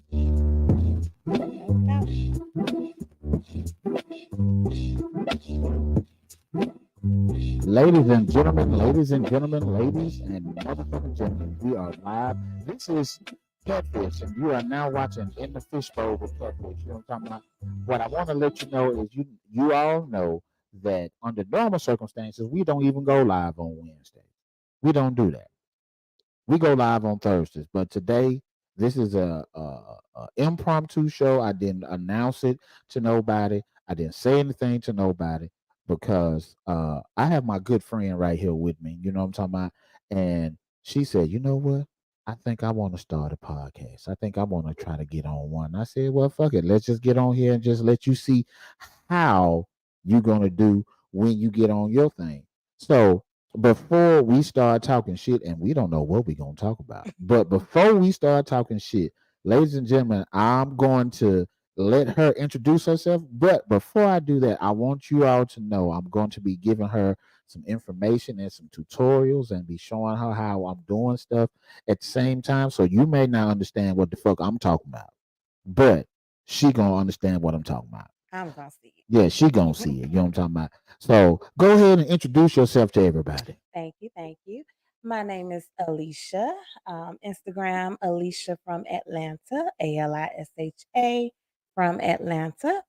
Ladies and gentlemen, ladies and motherfucking gentlemen, we are live. This is Kattphish, and you are now watching In the Phish Bowl with Kattphish. You know what I'm talking about? What I want to let you know is you all know that under normal circumstances, we don't even go live on Wednesdays. We don't do that. We go live on Thursdays, but today this is a impromptu show. I didn't announce it to nobody. I didn't say anything to nobody because I have my good friend right here with me. You know what I'm talking about? And she said, "You know what? I think I want to start a podcast. I think I want to try to get on one." I said, "Well, fuck it. Let's just get on here and just let you see how you're gonna do when you get on your thing." So before we start talking shit, and we don't know what we're gonna talk about, but before we start talking shit, ladies and gentlemen, I'm going to let her introduce herself. But before I do that, I want you all to know I'm going to be giving her some information and some tutorials and be showing her how I'm doing stuff at the same time. So you may not understand what the fuck I'm talking about, but she gonna understand what I'm talking about. I'm gonna see it. Yeah, she gonna see it. You know what I'm talking about. So go ahead and introduce yourself to everybody. Thank you, thank you. My name is Alicia. Instagram Alicia from Atlanta, Alisha from Atlanta,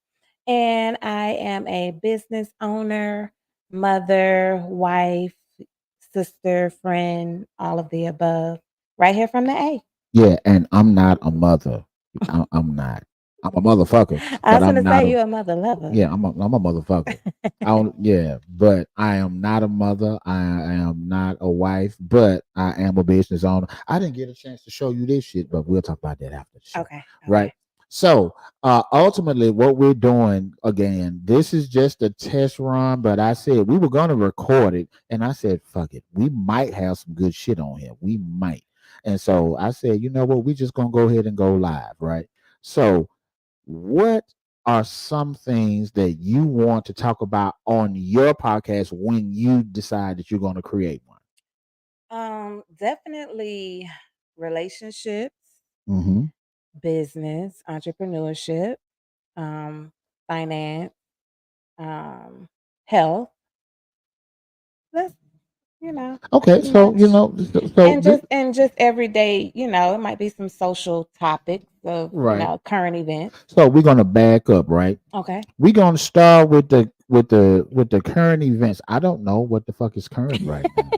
and I am a business owner, mother, wife, sister, friend, all of the above. Right here from the A. Yeah, and I'm not a mother. I'm not. I'm a motherfucker, I but was I'm gonna not say a. you're a mother lover. Yeah, I'm a motherfucker. I don't. Yeah, but I am not a mother. I am not a wife, but I am a business owner. I didn't get a chance to show you this shit, but we'll talk about that after the show, Okay. right? So, ultimately, what we're doing again, this is just a test run. But I said we were going to record it, and I said, "Fuck it, we might have some good shit on here. We might." And so I said, "You know what? We just gonna go ahead and go live, right?" So what are some things that you want to talk about on your podcast when you decide that you're going to create one? Definitely relationships, Mm-hmm. business, entrepreneurship, um, finance, um, health. That's Okay, pretty so much. so And just everyday, it might be some social topics of, right. current events. So we're gonna back up, right? Okay. We're gonna start with the current events. I don't know what the fuck is current right now.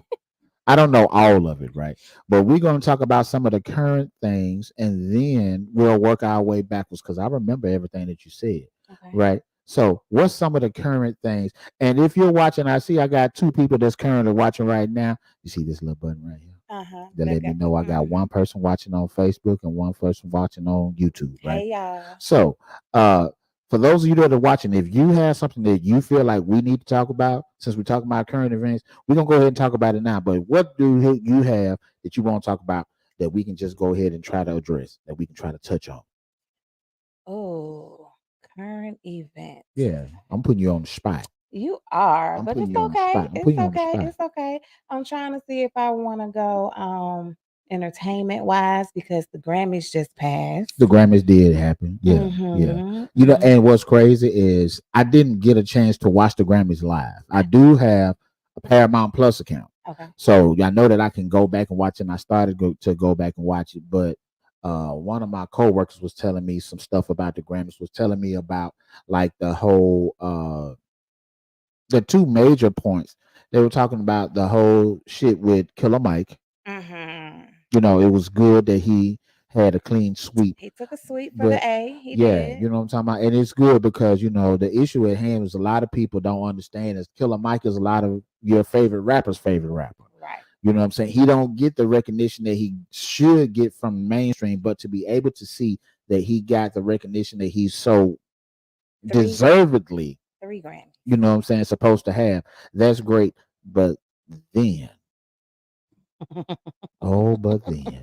I don't know all of it, right? But we're going to talk about some of the current things and then we'll work our way backwards because I remember everything that you said, Okay. right? So, what's some of the current things? And if you're watching, I see I got two people that's currently watching right now. You see this little button right here? Uh-huh. That let me know I got one person watching on Facebook and one person watching on YouTube, right? Hey y'all. So, uh, for those of you that are watching, if you have something that you feel like we need to talk about, since we're talking about current events, we're gonna go ahead and talk about it now. But what do you have that you want to talk about that we can just go ahead and try to address, that we can try to touch on? Oh, current event. Yeah, I'm putting you on the spot. You are, I'm but putting it's you on the okay. spot. I'm It's putting you on the okay. spot. It's okay. I'm trying to see if I want to go entertainment wise because the Grammys just passed. The Grammys did happen. Yeah, yeah. You know, and what's crazy is I didn't get a chance to watch the Grammys live. I do have a Paramount Plus account. Okay. So I know that I can go back and watch it. And I started to go back and watch it, but one of my coworkers was telling me some stuff about the Grammys. Was telling me about like the whole the two major points. They were talking about the whole shit with Killer Mike. You know, it was good that he had a clean sweep. He took a sweep for But the A. He yeah, did. you know what I'm talking about? And it's good because, you know, the issue at hand is a lot of people don't understand is Killer Mike is a lot of your favorite rapper's favorite rapper. Right. You know what I'm saying? He don't get the recognition that he should get from mainstream, but to be able to see that he got the recognition that he's so deservedly, 3 Grammys. you know what I'm saying, supposed to have, that's great. But then, but then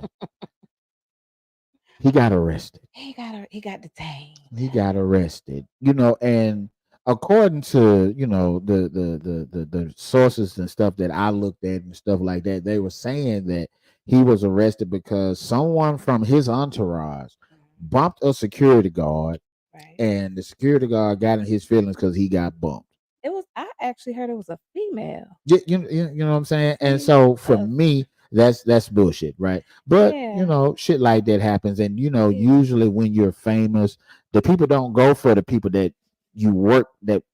he got arrested. He got detained. He got arrested. You know, and according to, you know, the sources and stuff that I looked at and stuff like that, they were saying that he was arrested because someone from his entourage bumped a security guard, Right. and the security guard got in his feelings because he got bumped. It was. I actually heard it was a female. You know what I'm saying? And Female so for officer. me, that's bullshit, right? But Yeah. shit like that happens, and Yeah. usually when you're famous, the people don't go for the people that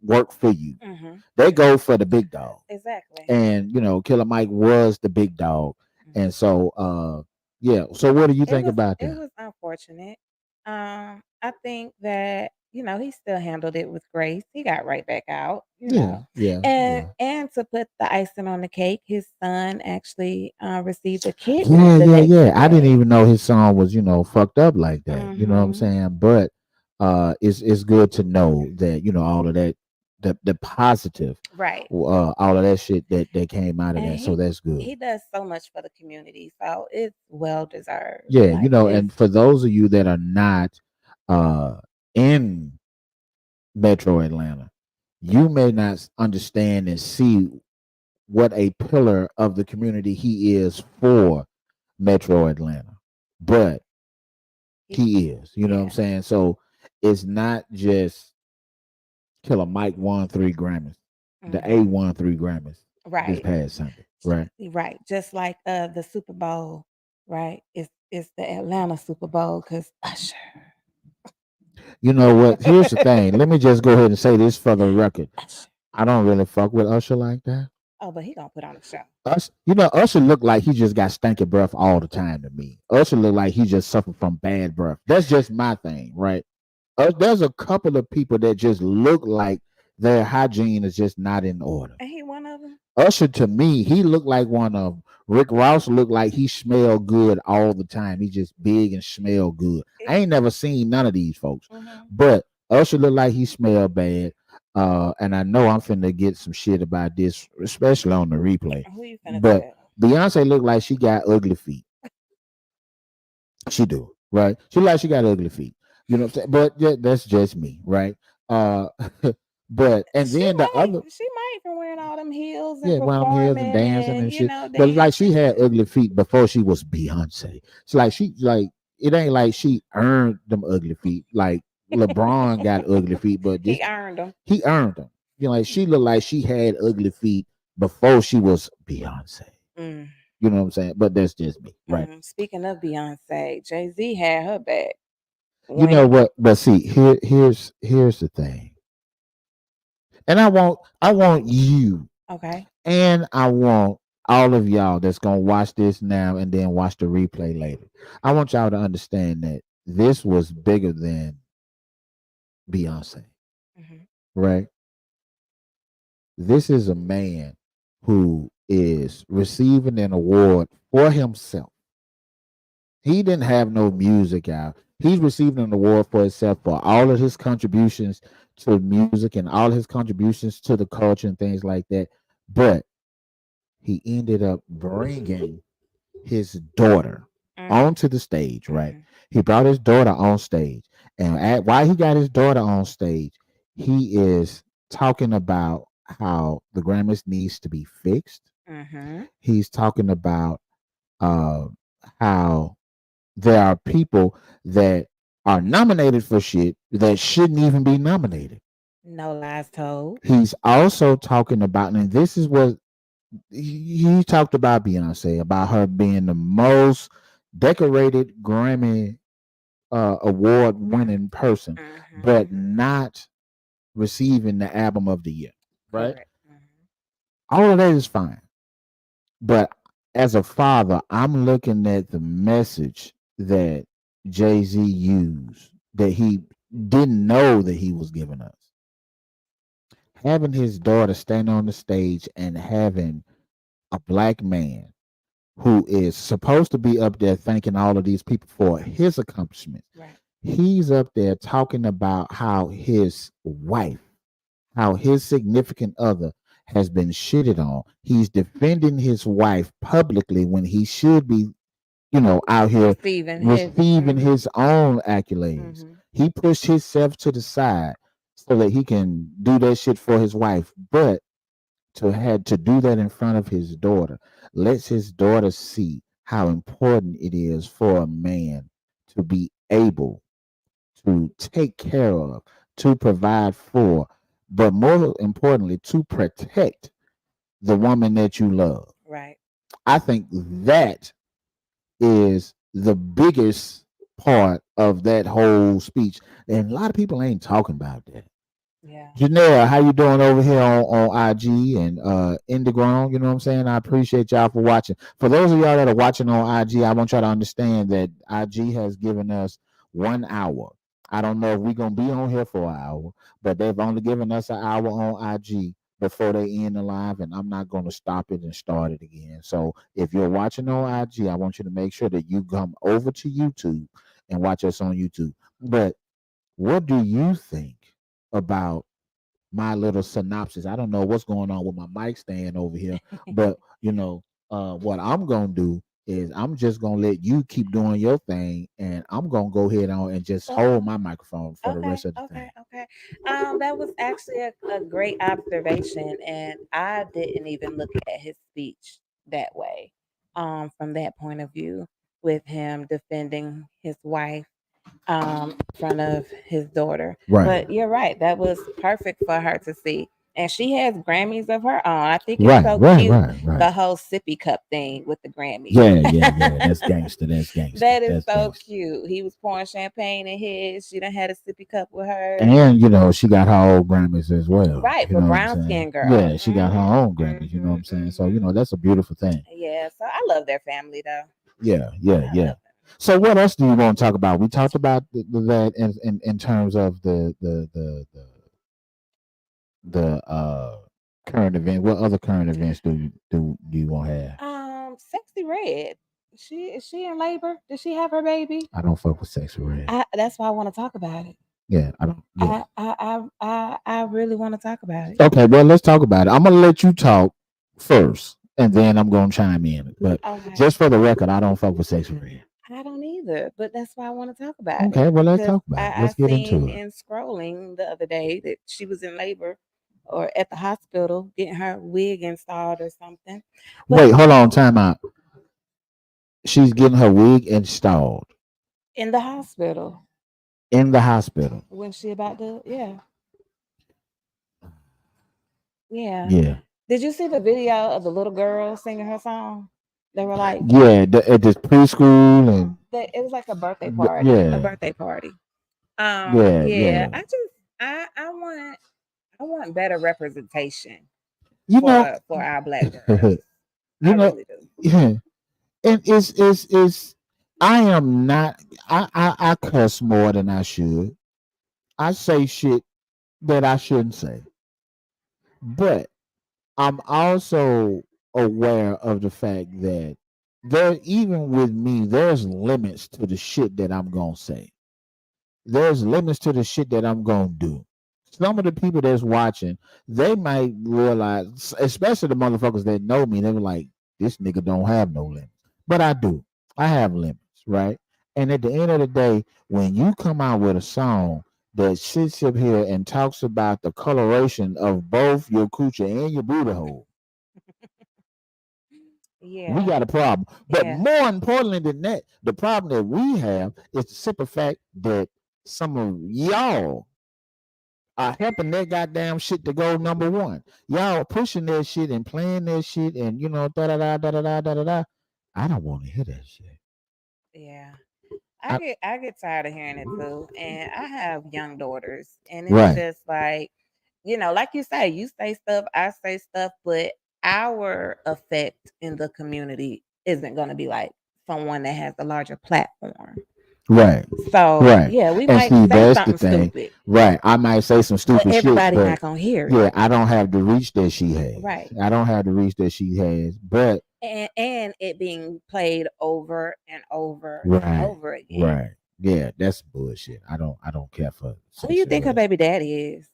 work for you. Mhm. They go for the big dog. Exactly. And Killer Mike was the big dog. Mhm. And so yeah. So what do you It think was. about It that? was unfortunate. I think that he still handled it with grace. He got right back out. Yeah, yeah, And yeah. to put the icing on the cake, his son actually received a kidney Yeah, the yeah, next yeah. I didn't day. even know his song was, fucked up like that. You know what I'm Mhm. saying? But it's good to know that, all of that, the positive, Right. all of that shit that came out of And that. So that's good. he does so much for the community, so it's well deserved. Yeah, Like it's and for those of you that are not in Metro Atlanta, you may not understand and see what a pillar of the community he is for Metro Atlanta. But he, he is, you know what I'm yeah. saying? So it's not just Killer Mike won 3 Grammys. The A Mhm. won 3 Grammys this Right. past Sunday, right? Right. Just like the Super Bowl, right? It's the Atlanta Super Bowl because Usher. You know what? Here's the thing. Let me just go ahead and say this for the record. Usher. I don't really fuck with Usher like that. Oh, but he gonna put on a show. Usher looked like he just got stinky breath all the time to me. Usher looked like he just suffered from bad breath. That's just my thing, right? There's a couple of people that just look like their hygiene is just not in order. Ain't he one of them? Usher to me, he looked like one of them. Rick Ross looked like he smelled good all the time. He just big and smell good. I ain't never seen none of these folks, Mm-hmm. but Usher looked like he smelled bad. And I know I'm finna get some shit about this, especially on the replay. Who you finna But tell? Beyonce looked like she got ugly feet. She do, right? She like she got ugly feet. You know what I'm saying? But yeah, that's just me, right? Uh but and then the other She might from wearing all them heels and yeah, while I'm here and performing dancing and and shit. But like she dancing. had ugly feet before she was Beyonce. It's like she like it ain't like she earned them ugly feet. Like LeBron got ugly feet, but this He earned them. he earned them. Like she looked like she had ugly feet before she was Beyonce. Mm, You know what I'm saying? But that's just me, right? Speaking of Beyonce, Jay-Z had her back You when know what? But see, here's the thing. And I want you okay. and I want all of y'all that's gonna watch this now and then watch the replay later. I want y'all to understand that this was bigger than Beyonce, Hmm. right? This is a man who is receiving an award for himself. He didn't have no music out. He's receiving an award for himself for all of his contributions to music and all his contributions to the culture and things like that. But he ended up bringing his daughter Mm, onto the stage, right? hmm. He brought his daughter on stage. And while he got his daughter on stage, he is talking about how the Grammys needs to be fixed. Hmm. He's talking about uh, how there are people that are nominated for shit that shouldn't even be nominated. No lies told. He's also talking about, and this is what he talked about Beyonce, about her being the most decorated Grammy award winning person, but Hmm. not receiving the album of the year. Right? Correct. Hmm. All of that is fine. But as a father, I'm looking at the message that Jay-Z used that he didn't know that he was giving us. Having his daughter stand on the stage and having a black man who is supposed to be up there thanking all of these people for his accomplishments. Right. He's up there talking about how his wife, how his significant other has been shitted on. He's defending his wife publicly when he should be, out here Receiving his. receiving Hmm. his own accolades. Hmm. He pushed himself to the side so that he can do that shit for his wife. But to had to do that in front of his daughter lets his daughter see how important it is for a man to be able to take care of, to provide for, but more importantly, to protect the woman that you love. Right. I think that is the biggest part of that whole speech. And a lot of people ain't talking about that. Yeah. Janelle, how you doing over here on IG and Indigrown? You know what I'm saying? I appreciate y'all for watching. For those of y'all that are watching on IG, I want y'all to understand that IG has given us 1 hour. I don't know if we're gonna be on here for an hour, but they've only given us an hour on IG before they end the live, and I'm not gonna stop it and start it again. So if you're watching on IG, I want you to make sure that you come over to YouTube and watch us on YouTube. But what do you think about my little synopsis? I don't know what's going on with my mic stand over here, but what I'm gonna do is I'm just gonna let you keep doing your thing, and I'm gonna go ahead on and just hold my microphone for the Okay, rest of the okay, thing. okay. That was actually a great observation, and I didn't even look at his speech that way. From that point of view, with him defending his wife in front of his daughter. Right, But you're right, that was perfect for her to see. And she has Grammys of her own. I think it's right, so right, cute, right, right. the whole sippy cup thing with the Grammys. Yeah, yeah, yeah. That's gangster. That's gangster. That is That's so gangster. cute. He was pouring champagne in his. She done had a sippy cup with hers. And she got her own Grammys as well. Right, You for know what I'm brown saying? skin girl. Yeah, she got her own Grammys. You know what I'm saying? So that's a beautiful thing. Yeah, so I love their family though. Yeah, yeah, I yeah. love So what else do you want to talk about? We talked about that in terms of the current event. What other current events do you want to have? them. Sexy Red. Is she in labor? Did she have her baby? I don't fuck with Sexy Red. That's why I want to talk about it. Yeah, I don't. Yeah. I really want to talk about it. Okay, well, let's talk about it. I'm gonna let you talk first, and then I'm gonna chime in. But Okay. just for the record, I don't fuck with Sexy Red. I don't either, but that's why I want to talk about it. Okay, well, let's Because talk about it. I Let's get seen into it. in scrolling the other day that she was in labor or at the hospital getting her wig installed or something. But Wait, hold on, time out. She's getting her wig installed in the hospital in the hospital. when she about to, yeah. Yeah. Yeah, Did you see the video of the little girl singing her song? They were like, yeah, at this preschool and it was like a birthday party. A yeah, birthday party. yeah, Yeah. yeah. I want better representation You know, for our black girls. you I know, really do. yeah, and it's. I am not. I cuss more than I should. I say shit that I shouldn't say, but I'm also aware of the fact that even with me, there's limits to the shit that I'm gonna say. There's limits to the shit that I'm gonna do. Some of the people that's watching, they might realize, especially the motherfuckers that know me, they were like, this nigga don't have no limits. But I do. I have limits, right? And at the end of the day, when you come out with a song that sits up here and talks about the coloration of both your coochie and your booty hole, we Yeah. got a problem. But Yeah. more importantly than that, the problem that we have is the simple fact that some of y'all are helping that goddamn shit to go number one. Y'all pushing that shit and playing that shit and da da da da da da da da. I don't want to hear that shit. Yeah. I, I get tired of hearing it too. And I have young daughters and it's right, just like, like you say stuff, I say stuff, but our effect in the community isn't gonna be like someone that has a larger platform. right, So right. yeah, we And might see, say that's the something thing. stupid, Right. I might say some but stupid shit, everybody but not gonna hear it. yeah, I don't have the reach that she has. Right. I don't have the reach that she has. But And it being played over and over and right, over again. right. Yeah, that's bullshit. I don't care for Who you Sexy think her Red. baby daddy is?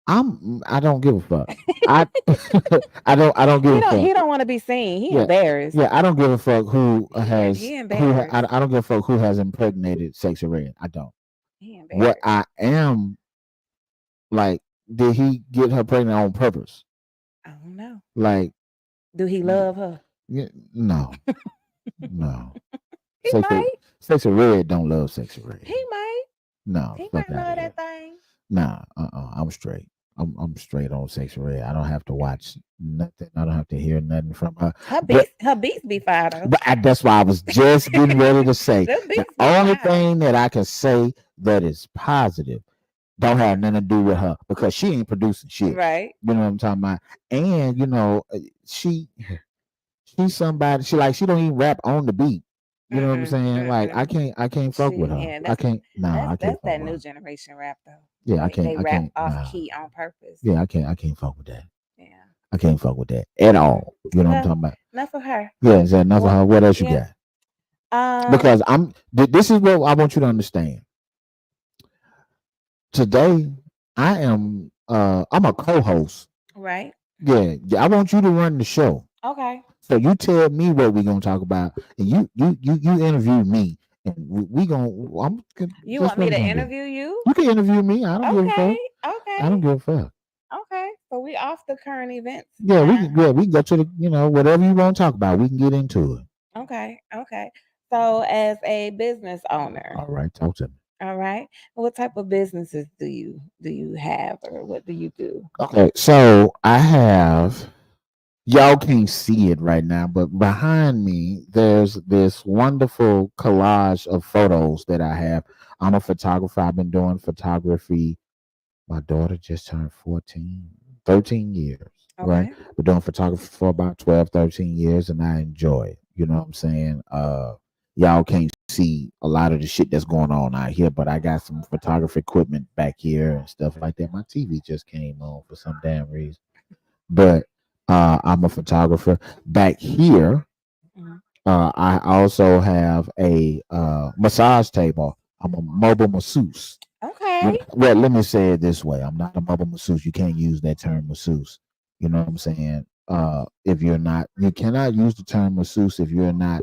I don't give a fuck. I I don't give a fuck. He don't want to be seen. He Yeah, embarrassed. yeah. I don't give a fuck who He has embarrassed. I don't give a fuck who has impregnated Sexy Red. I don't. He What embarrassed. I am like, did he get her pregnant on purpose? I don't know. Like, Do he love her? no, no. He Sexy, might. Sexy Red don't love Sexy Red. He might. No, He fuck might out of love here. that thing. Nah, I'm straight. I'm straight on Sexy Red. I don't have to watch nothing. I don't have to hear nothing from her. But Her beats be fire though. that's why I was just getting ready to say The the beats be only fire. thing that I can say that is positive don't have nothing to do with her because she ain't producing shit. Right. You know what I'm talking about? And she she's somebody. She don't even rap on the beat. You know what I'm Mm-mm, saying? Like mm-mm. I can't fuck with her. Yeah, I can't. No, I can't that's fuck that with new her. generation rap though. Yeah, They I rap can't. off Nah. key on purpose. Yeah, I can't fuck with that. Yeah. I can't fuck with that at all. You know what I'm Well, talking about? not for her. Yeah, is that enough for Well, her? What else you yeah. got? Because this is what I want you to understand. Today, I'm a co-host. Right. Yeah, I want you to run the show. Okay. So you tell me what we're gonna talk about, and you interview me, and we gonna. You That's want what me we're to gonna do. interview you? You can interview me. I don't give a Okay. fuck. I Okay. don't give a fuck. Okay. So we off the current events Yeah, we can. now. Yeah, we can go to the. Whatever you want to talk about, we can get into it. Okay. Okay. So as a business owner, All right, talk to me. all right, what type of businesses do you have or what do you do? Okay, so I have. Y'all can't see it right now, but behind me, there's this wonderful collage of photos that I have. I'm a photographer. I've been doing photography. My daughter just turned 14, 13 years, right? Okay. Been doing photography for about 12, 13 years, and I enjoy it. You know what I'm saying? Y'all can't see a lot of the shit that's going on out here, but I got some photography equipment back here and stuff like that. My TV just came on for some damn reason. But I'm a photographer. Back here, Mhm. I also have a massage table. I'm a mobile masseuse. Okay. Well, let me say it this way: I'm not a mobile masseuse. You can't use that term masseuse. You know what I'm saying? If you're not, you cannot use the term masseuse if you're not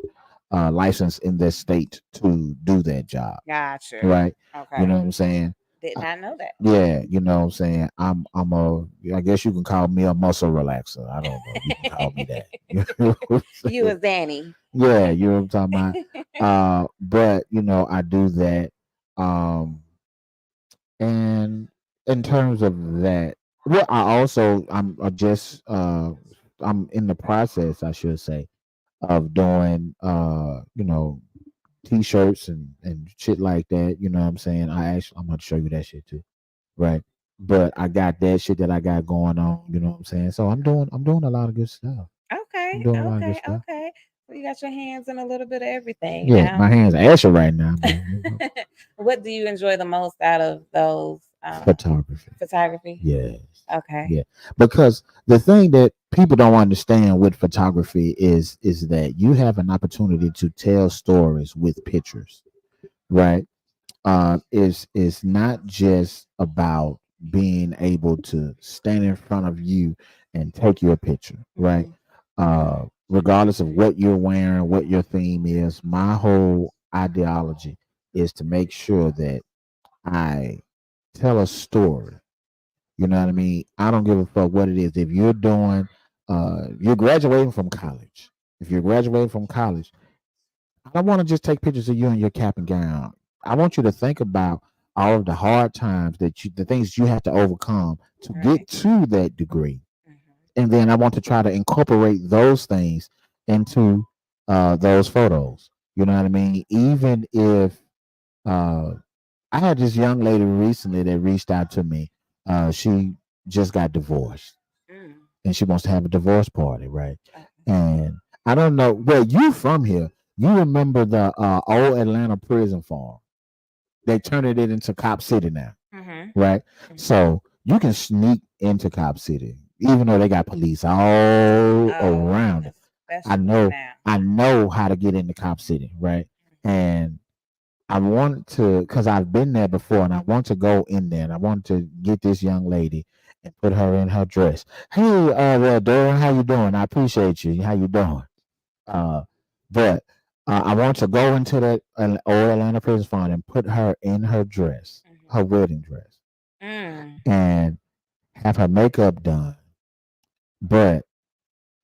licensed in this state to do that job. Gotcha. Right? You Okay. know what I'm saying? Did not know that. Yeah, you know what I'm saying? I guess you can call me a muscle relaxer. I don't know. You can call me that. You know what I'm You saying? a Zanny. Yeah, you know what I'm talking about. But I do that. Um, and in terms of that, well, I'm in the process, I should say, of doing t-shirts and shit like that. You know what I'm saying? I'm gonna show you that shit too. Right. But I got that shit that I got going on, you know what I'm saying? So I'm doing a lot of good stuff. I'm Okay, doing a lot of good okay, stuff. okay. So you got your hands in a little bit of everything Yeah, now. my hands are ashy right now, but What do you enjoy the most out of those photography. photography? Yes. Okay. Yeah. Because the thing that people don't understand with photography is that you have an opportunity to tell stories with pictures, right? Is not just about being able to stand in front of you and take your picture, right? Mhm. Regardless of what you're wearing, what your theme is, my whole ideology is to make sure that I tell a story. You know what I mean? I don't give a fuck what it is. If you're graduating from college. If you're graduating from college, I don't want to just take pictures of you in your cap and gown. I want you to think about all of the hard times the things you have to overcome to Right. get to that degree. Mhm. And then I want to try to incorporate those things into those photos. You know what I mean? Even if uh, I had this young lady recently that reached out to me. She just got divorced Mm. and she wants to have a divorce party, right? Okay. And I don't know. Well, you from here. You remember the old Atlanta prison farm? They turned it into Cop City now, Mhm. right? Mhm. So you can sneak into Cop City, even though they got police all Oh, around it. I especially know, now. I know how to get into Cop City, right? And I want to, because I've been there before, and I want to go in there, and I want to get this young lady and put her in her dress. Hey, well, Darren, how you doing? I appreciate you. How you doing? Uh, but I want to go into that old Atlanta prison farm and put her in her dress, her Mhm. wedding dress, Mm. and have her makeup done. But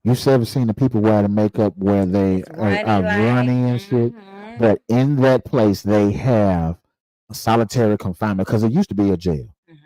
you ever seen the people wear the makeup where they It's are runny like. running and shit? Mhm. But in that place, they have a solitary confinement because it used to be a jail. Mhm.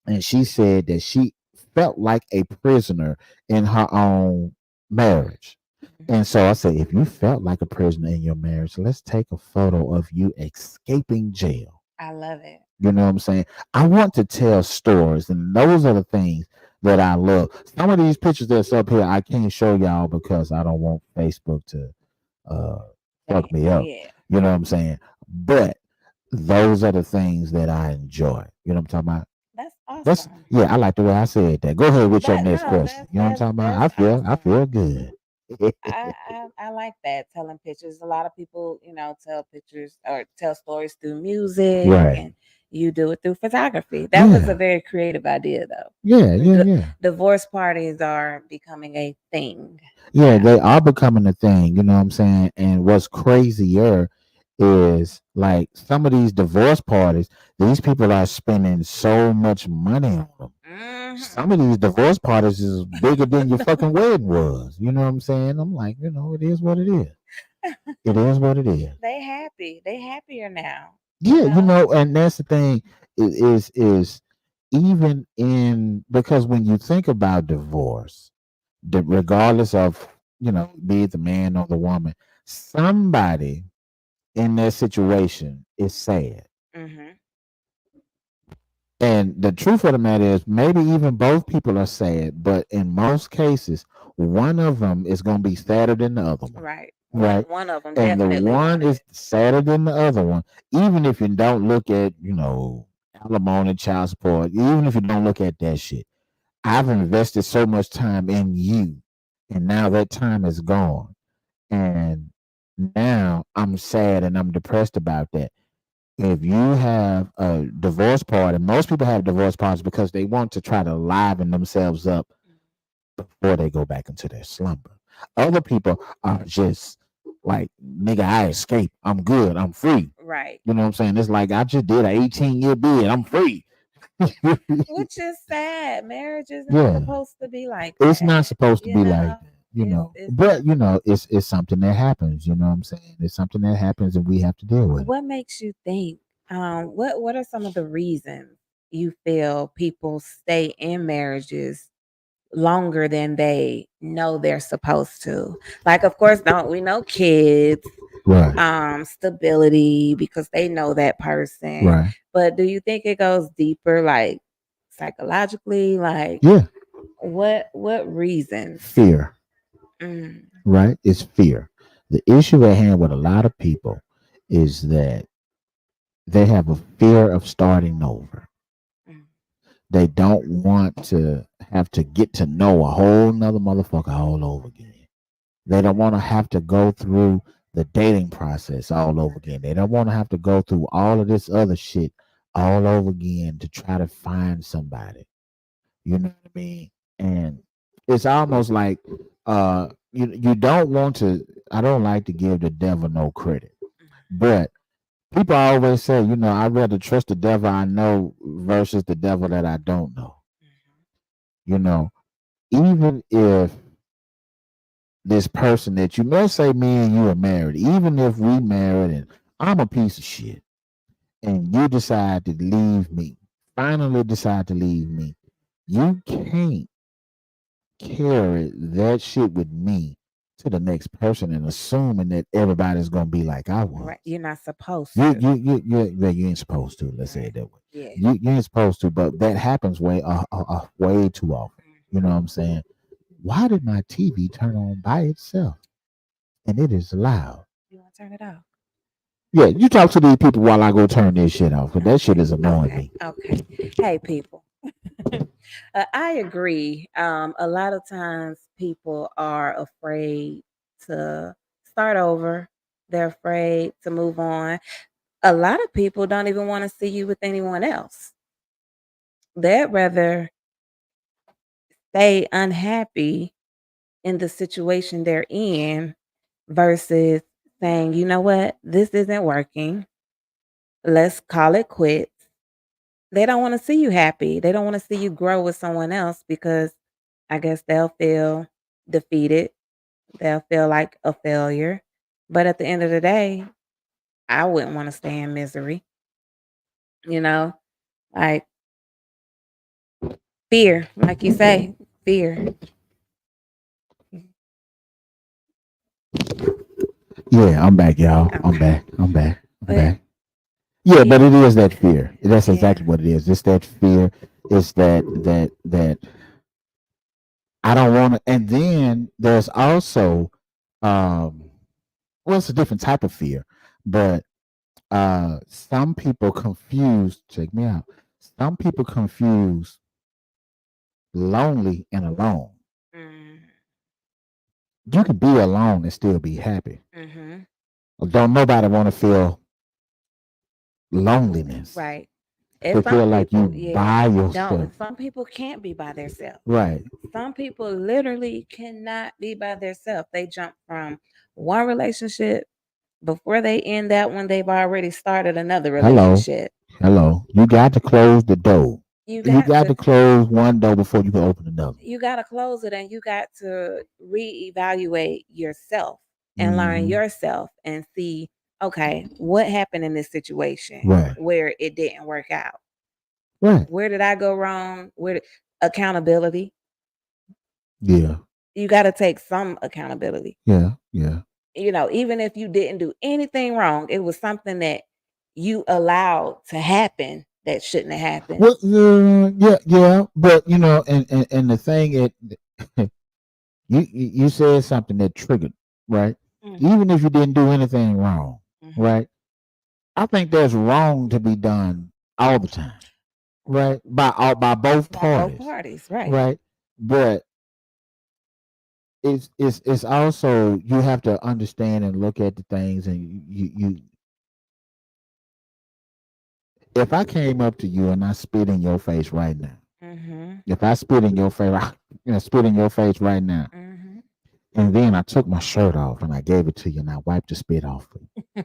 And she said that she felt like a prisoner in her own marriage. Mhm. And so I said, if you felt like a prisoner in your marriage, let's take a photo of you escaping jail. I love it. You know what I'm saying? I want to tell stories, and those are the things that I love. Some of these pictures that's up here, I can't show y'all because I don't want Facebook to uh, Damn. fuck me up. Yeah. You know what I'm saying? But those are the things that I enjoy. You know what I'm talking about? That's That's awesome. yeah, I like the way I said that. Go ahead with your That next no, question. You know what I'm talking about? that's I awesome. feel good. I like that telling pictures. A lot of people, tell pictures or tell stories through music, Right. and you do it through photography. That was a Yeah. very creative idea, though. Yeah. Yeah. The Yeah. divorce parties are becoming a thing Yeah, now. they are becoming a thing, you know what I'm saying? And what's crazier is like some of these divorce parties, these people are spending so much money on them. Hmm. Some of these divorce parties is bigger than your fucking wedding was. You know what I'm saying? I'm like, it is what it is. It is what it is. They happy. They happier now. You Yeah, know. and that's the thing is even in because when you think about divorce, regardless of be it the man or the woman, somebody in that situation is sad. Hmm. And the truth of the matter is, maybe even both people are sad, but in most cases, one of them is going to be sadder than the other one, Right. One right? one of them And the definitely one wanted is it. sadder than the other one, even if you don't look at, alimony, child support, even if you don't look at that shit. I've invested so much time in you, and now that time is gone. And now I'm sad and I'm depressed about that. If you have a divorce party, most people have divorce parties because they want to try to liven themselves up before they go back into their slumber. Other people are just like, nigga, I escaped. I'm good. I'm free. Right. You know what I'm saying? It's like I just did an 18-year bid. I'm free. Which is sad. Marriage isn't Yeah. supposed to be like It's not that. supposed to You be like know, that, it's But it's something that happens, you know what I'm saying? It's something that happens and we have to deal with it. what makes you think, what are some of the reasons you feel people stay in marriages longer than they know they're supposed to? Like, of course, don't we know kids, Right. stability because they know that person. Right. But do you think it goes deeper, like psychologically? Like, Yeah. what reasons? Fear. Mm, Right? It's fear. The issue at hand with a lot of people is that they have a fear of starting over. mm, They don't want to have to get to know a whole nother motherfucker all over again. They don't want to have to go through the dating process all over again. They don't want to have to go through all of this other shit all over again to try to find somebody. You know what I mean? And it's almost like you don't want to. I don't like to give the devil no credit, but people always say, I'd rather trust the devil I know versus the devil that I don't know. mhm. You know, even if this person that you may say me and you are married, even if we married and I'm a piece of shit and you decide to leave me, finally decide to leave me, you can't carry that shit with me to the next person and assuming that everybody's gonna be like I was. Right. You're not supposed You to. you you you, yeah, you ain't supposed to. Let's say Right. it that way. Yeah. You ain't supposed to, but that happens way too often. You know Mhm. what I'm saying? Why did my TV turn on by itself and it is loud? You want to turn it off? Yeah, you talk to these people while I go turn this shit off, because that shit Okay. is annoying Okay. me. Okay. Hey, people. I agree. A lot of times people are afraid to start over. They're afraid to move on. A lot of people don't even want to see you with anyone else. They'd rather stay unhappy in the situation they're in versus saying, you know what, this isn't working. Let's call it quits. They don't want to see you happy. They don't want to see you grow with someone else because I guess they'll feel defeated. They'll feel like a failure. But at the end of the day, I wouldn't want to stay in misery. You know, like fear, like you say, fear. Yeah, I'm back, y'all. I'm Okay. back. I'm back. I'm But back. Yeah, but yeah, it is that fear. That's yeah. exactly what it is. It's that fear. It's that I don't want to. And then there's also, well, it's a different type of fear, but some people confuse. Check me out. Some people confuse lonely and alone. Mm, You can be alone and still be happy. mm-hmm. Don't nobody want to feel loneliness. Right. And To some feel like you people, yeah, by don't. yourself. Some people can't be by themselves. Right. Some people literally cannot be by themselves. They jump from one relationship before they end that one. They've already started another Hello. relationship. Hello. You got to close the door. You You got got to to close one door before you can open another. you got to close it, and you got to reevaluate yourself and learn Mm-hmm. yourself and see, okay, what happened in this situation Right. where it didn't work out? Right. Where did I go wrong? Accountability? Yeah. You got to take some accountability. Yeah. Yeah. Even if you didn't do anything wrong, it was something that you allowed to happen that shouldn't have happened. Well, yeah, yeah. But and the thing you said something that triggered, right? Mm, Even if you didn't do anything wrong, mhm. right? I think there's wrong to be done all the time, right? By both By both parties, parties, right? right? But it's also you have to understand and look at the things, and you if I came up to you and I spit in your face right now, Mhm. if I spit in your face, spit in your face right now, Mhm. and then I took my shirt off and I gave it to you and I wiped the spit off for you,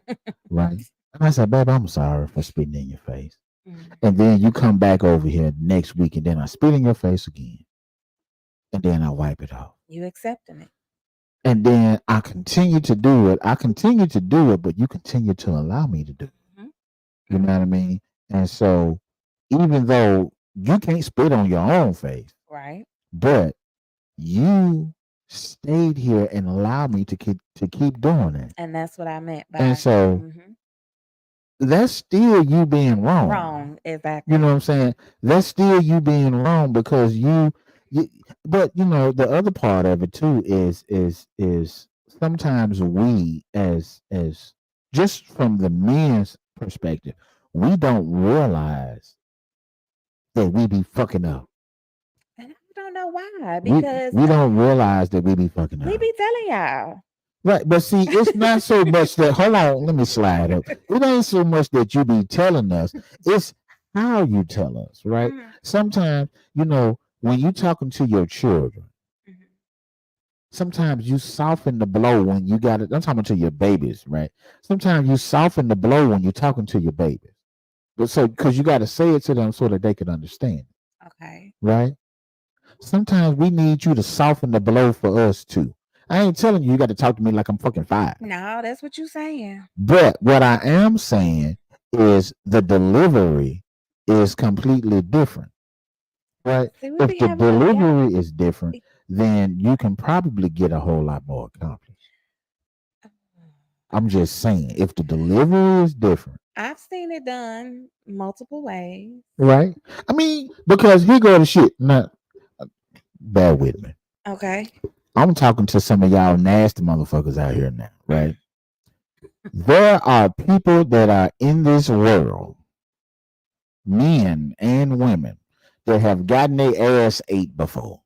right? And I said, babe, I'm sorry for spitting in your face. Mm. And then you come back over here next week and then I spit in your face again. And then I wipe it off. You accepting it. And then I continue to do it. I continue to do it, but you continue to allow me to do it. Mhm. You know what I Mhm. mean? And so even though you can't spit on your own face, Right. but you stayed here and allowed me to keep doing it. And that's what I meant And by so that's still you being wrong. wrong. You know Exactly. what I'm saying? That's still you being wrong because you but the other part of it too is sometimes we as just from the men's perspective, we don't realize that we be fucking up. And I don't know why, We because we don't realize that we be fucking we up. be telling y'all. Right, but see, it's not so much that. Hold on, let me slide up. It ain't so much that you be telling us; it's how you tell us. Right? Mhm. Sometimes, when you talking to your children, Mhm. sometimes you soften the blow when you got it. I'm talking to your babies, right? Sometimes you soften the blow when you're talking to your babies, but so because you got to say it to them so that they can understand, Okay. right? Sometimes we need you to soften the blow for us too. I ain't telling you got to talk to me like I'm fucking five. No, that's what you saying. But what I am saying is the delivery is completely different, right? See, we If be the having a yeah. delivery is different, then you can probably get a whole lot more accomplished. I'm just saying, if the delivery is different, I've seen it done multiple ways. right? I mean, because here go the shit. Now, bear with me. Okay. I'm talking to some of y'all nasty motherfuckers out here now, right? There are people that are in this world, men and women, that have gotten their ass ate before,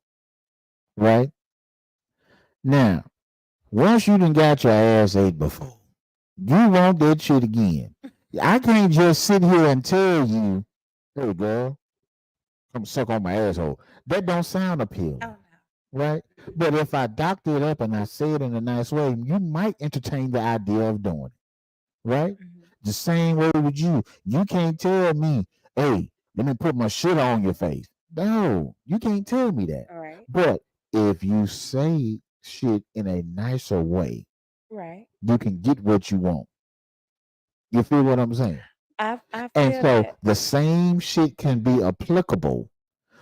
right? Now, once you done got your ass ate before, you want that shit again. I can't just sit here and tell you, hey girl, come suck on my asshole. That don't sound Oh appealing, no. right? But if I doctor it up and I say it in a nice way, you might entertain the idea of doing it, right? Mhm. The same way with you. You can't tell me, hey, let me put my shit on your face. No, you can't tell me that. All right. But if you say shit in a nicer way, Right. you can get what you want. You feel what I'm saying? I And feel so that. the same shit can be applicable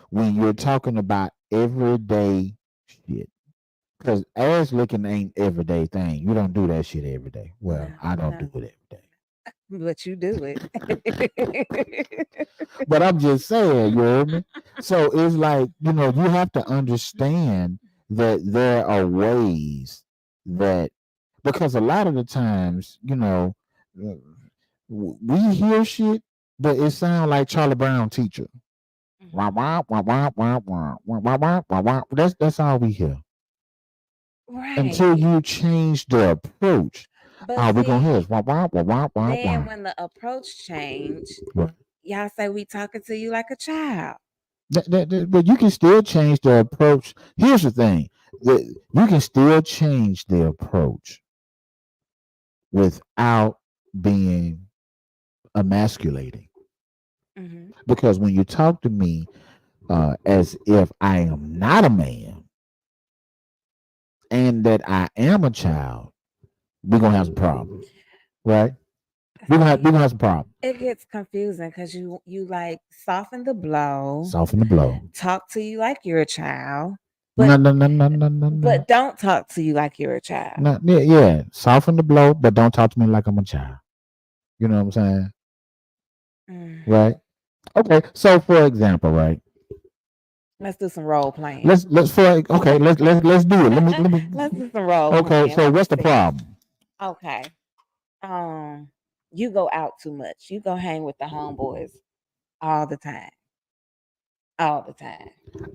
when you're talking about everyday shit. Because ass licking ain't everyday thing. You don't do that shit every day. Well, No, I don't do no, it every day. but you do it. But I'm just saying, you hear me? So it's like, you have to understand that there are ways that, because a lot of the times, uh, we hear shit, but it sounds like Charlie Brown teacher. Wah, Mhm. wah, wah, wah, wah, wah, wah, wah, wah, wah, wah. That's all we hear. Until Right. you change the approach. But All we gonna hear see, is wah, wah, wah, wah, wah, then wah. when the approach change, Right. y'all say we talking to you like a child. But you can still change the approach. Here's the thing: you can still change the approach without being emasculating. Hmm. Because when you talk to me as if I am not a man and that I am a child, we're gonna have some problems, right? We're See, gonna have some problems. it gets confusing because you like soften the blow, Soften the blow. talk to you like you're a child, No, but no, no, no, no, no, no. don't talk to you like you're a child. No, yeah, yeah. Soften the blow, but don't talk to me like I'm a child. You know what I'm saying? Mm. Right? Okay. So for example, right? Let's do some role playing. Let's for okay. Let's do it. Let me. Let's do some role Okay. playing. So Let me what's the see. problem? Okay. Um, you go out too much. You go hang with the homeboys all the time. All the time.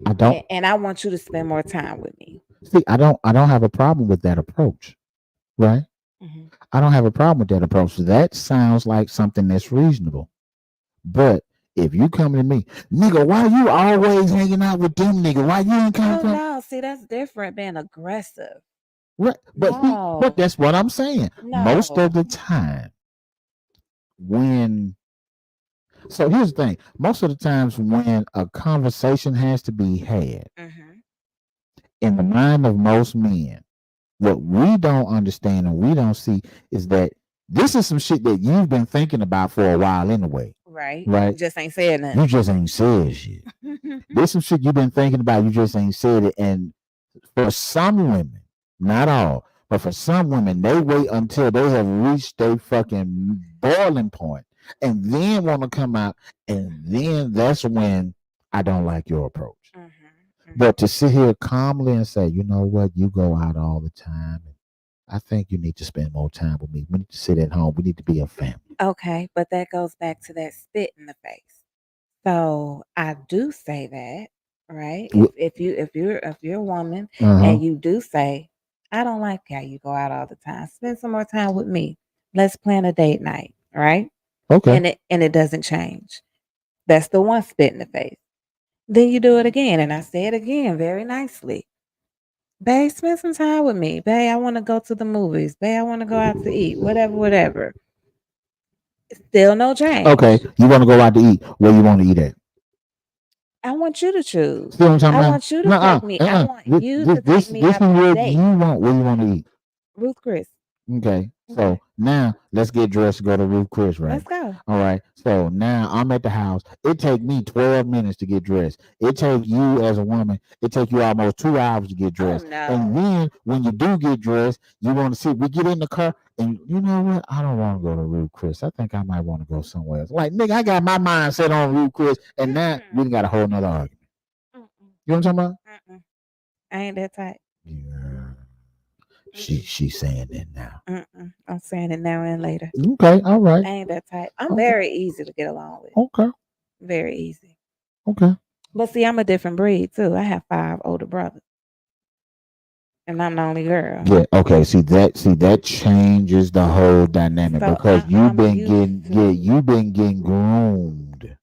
I don't And I want you to spend more time with me. see. I don't have a problem with that approach. Right? Hmm. I don't have a problem with that approach. That sounds like something that's reasonable. But if you come to me, nigga, why you always hanging out with them nigga? Why you ain't Oh come? no, see that's different being aggressive. Right. But No, that's what I'm saying. Most of no. the time, when so here's the thing. Most of the times when a conversation has to be had Hmm. in the mind of most men, what we don't understand and we don't see is that this is some shit that you've been thinking about for a while anyway. Right. You Right? just ain't said You nothing. just ain't said shit. There's some shit you've been thinking about, you just ain't said it. And for some women, not all, but for some women, they wait until they have reached their fucking boiling point and then want to come out. And then that's when I don't like your approach. Hmm. But Hmm. to sit here calmly and say, you know what, you go out all the time. And I think you need to spend more time with me. We need to sit at home. We need to be a family. Okay, but that goes back to that spit in the face. So I do say that, right? If you're a woman Uh huh. and you do say, I don't like how you go out all the time. Spend some more time with me. Let's plan a date night, right? Okay. And it doesn't change. That's the one spit in the face. Then you do it again, and I say it again very nicely. Babe, spend some time with me. Babe, I want to go to the movies. Babe, I want to go out to eat. Whatever, whatever. Still no Okay. change. You want to go out to eat? Where you want to eat at? I want you to choose. See what I'm talking I about? want you to Nuh-uh. take me. I Uh-uh. want This, you this, to take this, me this out is on a what date. you want. Where you want to eat? Ruth Chris. Okay. Okay. So now let's get dressed to go to Ruth Chris, right? Let's go. All right. So now I'm at the house. It take me 12 minutes to get dressed. It take you as a woman, it take you almost 2 hours to get Oh dressed. And no. then when you do get dressed, you want to see, we get in the car and you know what? I don't want to go to Ruth Chris. I think I might want to go somewhere else. Like, nigga, I got my mind set on Ruth Chris and now we Mm-mm. done got a whole nother argument. Mm-mm. You know what I'm talking Mm-mm. I ain't that type. about? Yeah. Mm-mm. She's saying that now. Mm-mm. I'm saying it now and later. Okay, all right. I ain't that type. I'm Okay, very easy to get along with. okay, Very easy. okay. But see, I'm a different breed too. I have 5 older brothers, and I'm the only girl. Yeah, okay. See that changes the whole dynamic So because I'm used to. you've been getting groomed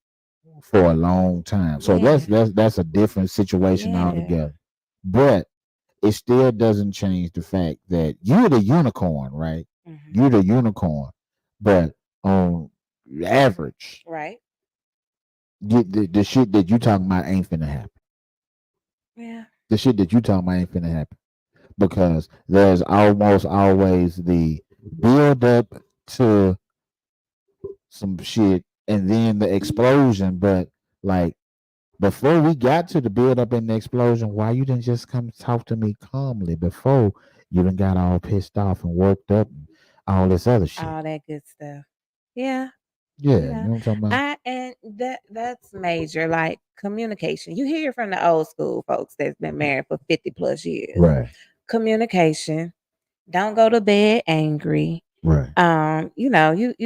for a long time. So Yeah. that's a different situation Yeah. altogether. But it still doesn't change the fact that you're the unicorn, right? Hmm. You're the unicorn. But on average, Right. the shit that you talking about ain't finna happen. Yeah. The shit that you talking about ain't finna happen because there's almost always the build up to some shit, and then the explosion. But like before we got to the build up and the explosion, why you didn't just come talk to me calmly before you done got all pissed off and worked up and all this other shit? All that good stuff. Yeah. Yeah, You you know, know what I'm talking about? and that's major, like communication. You hear from the old school folks that's been married for 50 plus years. Right, Communication. Don't go to bed angry. right. You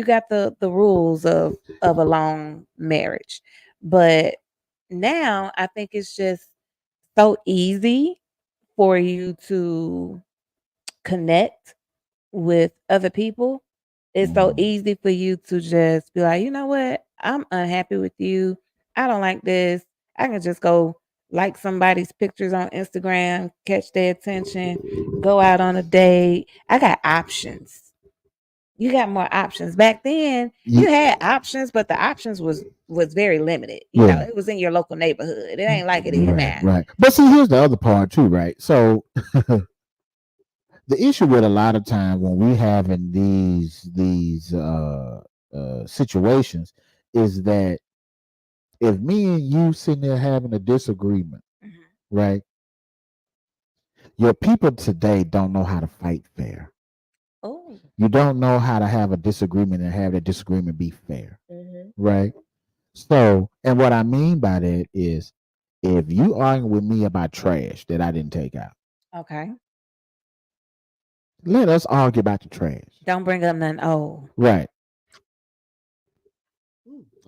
got the rules of a long marriage. But now I think it's just so easy for you to connect with other people. It's so Mm. easy for you to just be like, you know what? I'm unhappy with you. I don't like this. I can just go like somebody's pictures on Instagram, catch their attention, go out on a date. I got options. You got more options. Back then, you had options, but the options was very limited. Yeah. It was in your local neighborhood. It ain't like it is Right, now. right. But see, here's the other part too, right? So the issue with a lot of times when we having these situations is that if me and you sitting there having a disagreement, Mhm. right? Your people today don't know how to fight fair. Oh. You don't know how to have a disagreement and have that disagreement be fair, Mhm. right? So, and what I mean by that is if you arguing with me about trash that I didn't take out, Okay. let us argue about the trash. Don't bring up nothing old. Right.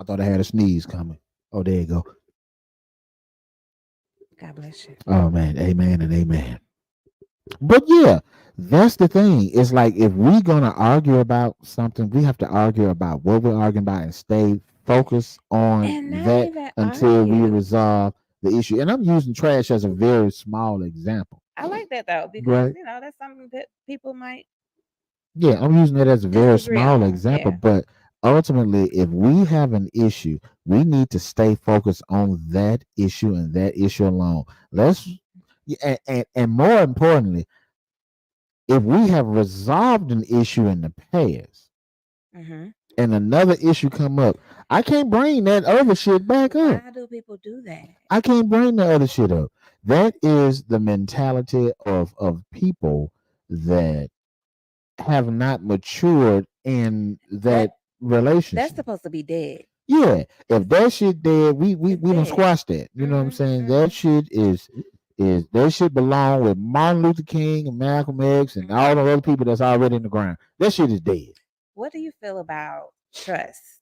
I thought I had a sneeze coming. Oh, there you go. God bless you. Oh man, amen and amen. But yeah, that's the thing. It's like if we're gonna argue about something, we have to argue about what we're arguing about and stay focused on And not that even until we argue. resolve the issue. And I'm using trash as a very small example. I like that though because Right. that's something that people might Yeah, I'm using it as a very disagree small on. example, Yeah. but ultimately, if we have an issue, we need to stay focused on that issue and that issue alone. Let's, yeah, and more importantly, if we have resolved an issue in the past Mhm. and another issue come up, I can't bring that other shit back up. Why do people do that? I can't bring the other shit up. That is the mentality of people that have not matured in that That that's relationship. supposed to be dead. Yeah, if that shit dead, It's we don't dead. squash that. You know what I'm Mhm. saying? That Mhm. shit is that shit belong with Martin Luther King and Malcolm X and all the other people that's already in the ground. That shit is dead. What do you feel about trust?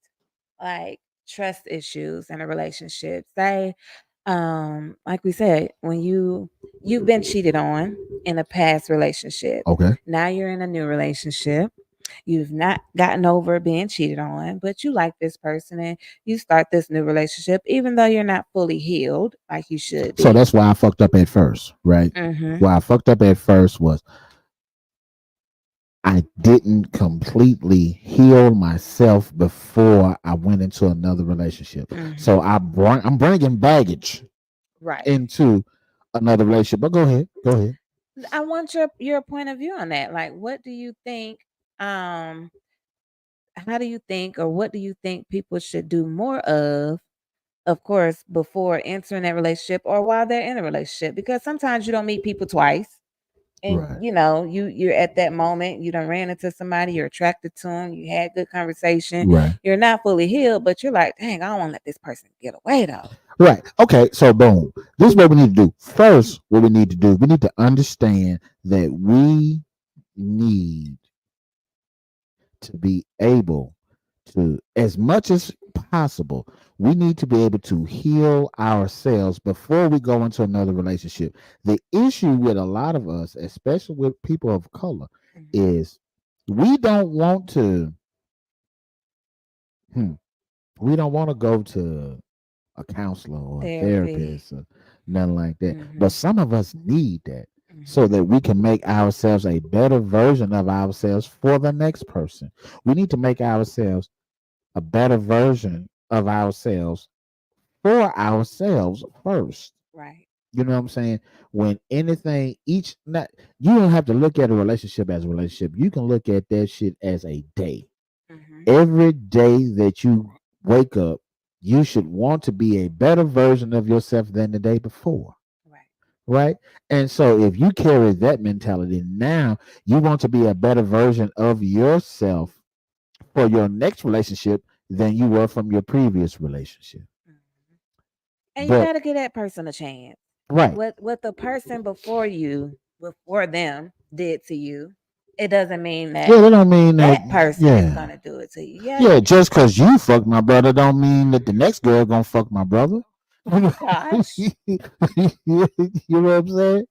Like trust issues in a relationship. Say, like we said, when you've been cheated on in a past relationship. Okay. Now you're in a new relationship. You've not gotten over being cheated on, but you like this person and you start this new relationship, even though you're not fully healed like you should So be. that's why I fucked up at first, right? Mm-hmm. Why I fucked up at first was I didn't completely heal myself before I went into another relationship. Mm-hmm. So I'm bringing baggage Right. into another relationship. But go ahead. Go ahead. I want your point of view on that. Like, what do you think? Um, how do you think, or what do you think people should do more of? Of course, before entering that relationship or while they're in a relationship, because sometimes you don't meet people twice. And Right. you're at that moment, you done ran into somebody, you're attracted to them, you had good conversation, Right. you're not fully healed, but you're like, dang, I don't want to let this person get away though. Right. Okay. So boom. This is what we need to do. First, what we need to do, we need to understand that we need to be able to, as much as possible, we need to be able to heal ourselves before we go into another relationship. The issue with a lot of us, especially with people of color, Mhm. is we don't want to hmm, we don't want to go to a counselor or a Therapy. therapist or nothing like that. But Hmm. some of us need that so Hmm. that we can make ourselves a better version of ourselves for the next person. We need to make ourselves a better version of ourselves for ourselves first. Right. You know what I'm saying? When anything, each not you don't have to look at a relationship as a relationship. You can look at that shit as a day. Hmm. Every day that you wake up, you should want to be a better version of yourself than the day before. Right. Right. And so if you carry that mentality now, you want to be a better version of yourself for your next relationship than you were from your previous relationship. Mhm. And you But gotta give that person a chance. right. What the person before them did to you, it doesn't mean that Yeah, that don't mean that. that person is Yeah. gonna do it to you. Yeah. Yeah, just because you fuck my brother don't mean that the next girl gonna fuck my brother. you Gosh. know what I'm saying?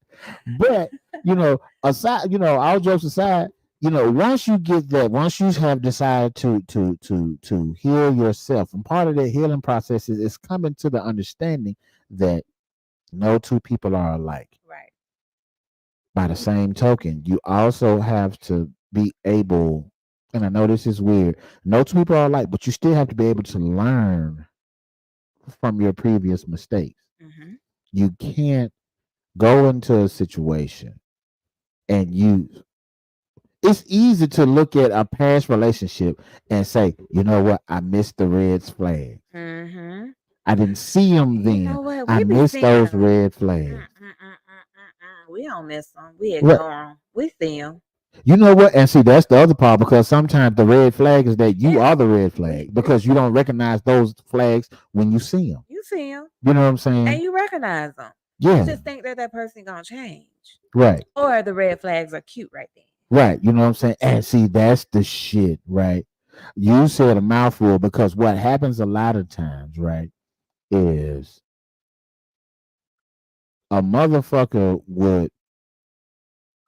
But aside, all jokes aside, once you have decided to heal yourself, and part of that healing process is coming to the understanding that no two people are alike. Right. By the same token, you also have to be able, and I know this is weird, no two people are alike, but you still have to be able to learn from your previous mistakes. Mm-hmm. You can't go into a situation and it's easy to look at a past relationship and say, you know what, I missed the red flags. Mm-hmm. I didn't see them You then. know what? I We be missed seeing those them. red flags. We don't miss them. We Right. ignore them. We see them. You know what? And see, that's the other part because sometimes the red flag is that you Yeah. are the red flag because you don't recognize those flags when you see them. You see them. You know what I'm And saying? you recognize them. Yeah. You just think that person gonna change. Right. Or the red flags are cute right then. Right. You know what I'm saying? And see, that's the shit, right? You said a mouthful because what happens a lot of times, right, is a motherfucker would,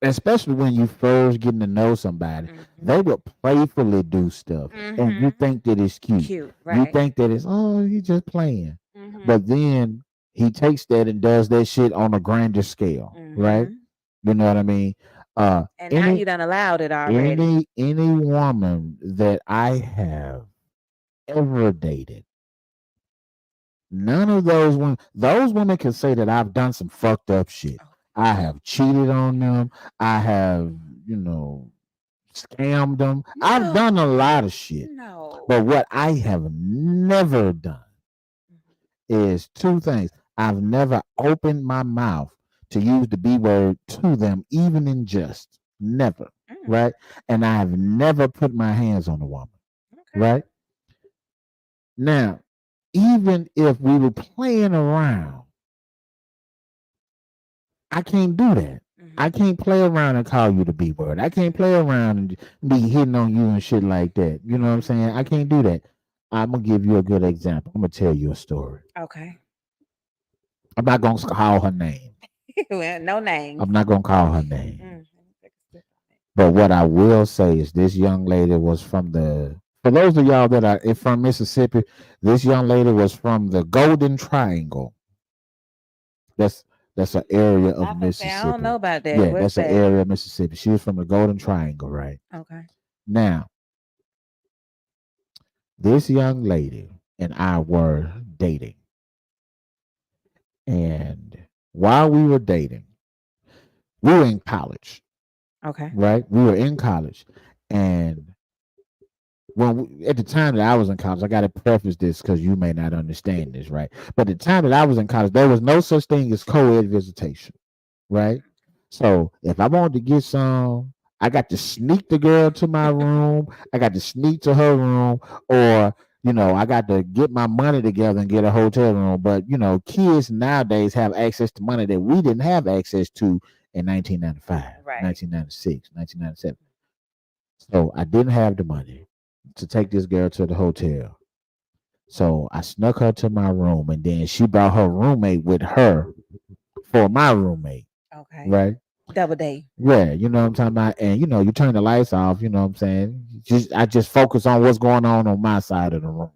especially when you first getting to know somebody, they would playfully do stuff, and you think that it's cute. Cute, You right. think that it's he's just playing, Mm-hmm. but then he takes that and does that shit on a grander scale, right? You know what I mean? And now you done allowed it already. Any woman that I have ever dated, none of those women can say that I've done some fucked up shit. I have cheated on them. I have, scammed them. I've done a lot of shit. No. But what I have never done is two things. I've never opened my mouth to use the B word to them, even in jest. Never. Right? And I have never put my hands on a woman. Okay. Right? Now, even if we were playing around, I can't do that. I can't play around and call you the B word. I can't play around and be hitting on you and shit like that. You know what I'm saying? I can't do that. I'm gonna give you a good example. I'm gonna tell you a story. Okay. I'm not gonna call her name. Well, no name. I'm not gonna call her name. But what I will say is this young lady was from for those of y'all that are from Mississippi, this young lady was from the Golden Triangle. That's an area of Mississippi. I don't know about that. Yeah, that's an area of Mississippi. She was from the Golden Triangle, right? Okay. Now, this young lady and I were dating. And while we were dating, we were in college. Okay. Right? We were in college. And at the time that I was in college, I got to preface this because you may not understand this, right? But at the time that I was in college, there was no such thing as co-ed visitation, right? So if I wanted to get some, I got to sneak the girl to my room. I got to sneak to her room, or I got to get my money together and get a hotel room. But kids nowadays have access to money that we didn't have access to in 1995, right. 1996, 1997. So I didn't have the money to take this girl to the hotel. So I snuck her to my room, and then she brought her roommate with her for my roommate. Okay. Right? Double day. Yeah, you know what I'm talking about. And you turn the lights off, you know what I'm saying? I just focus on what's going on my side of the room.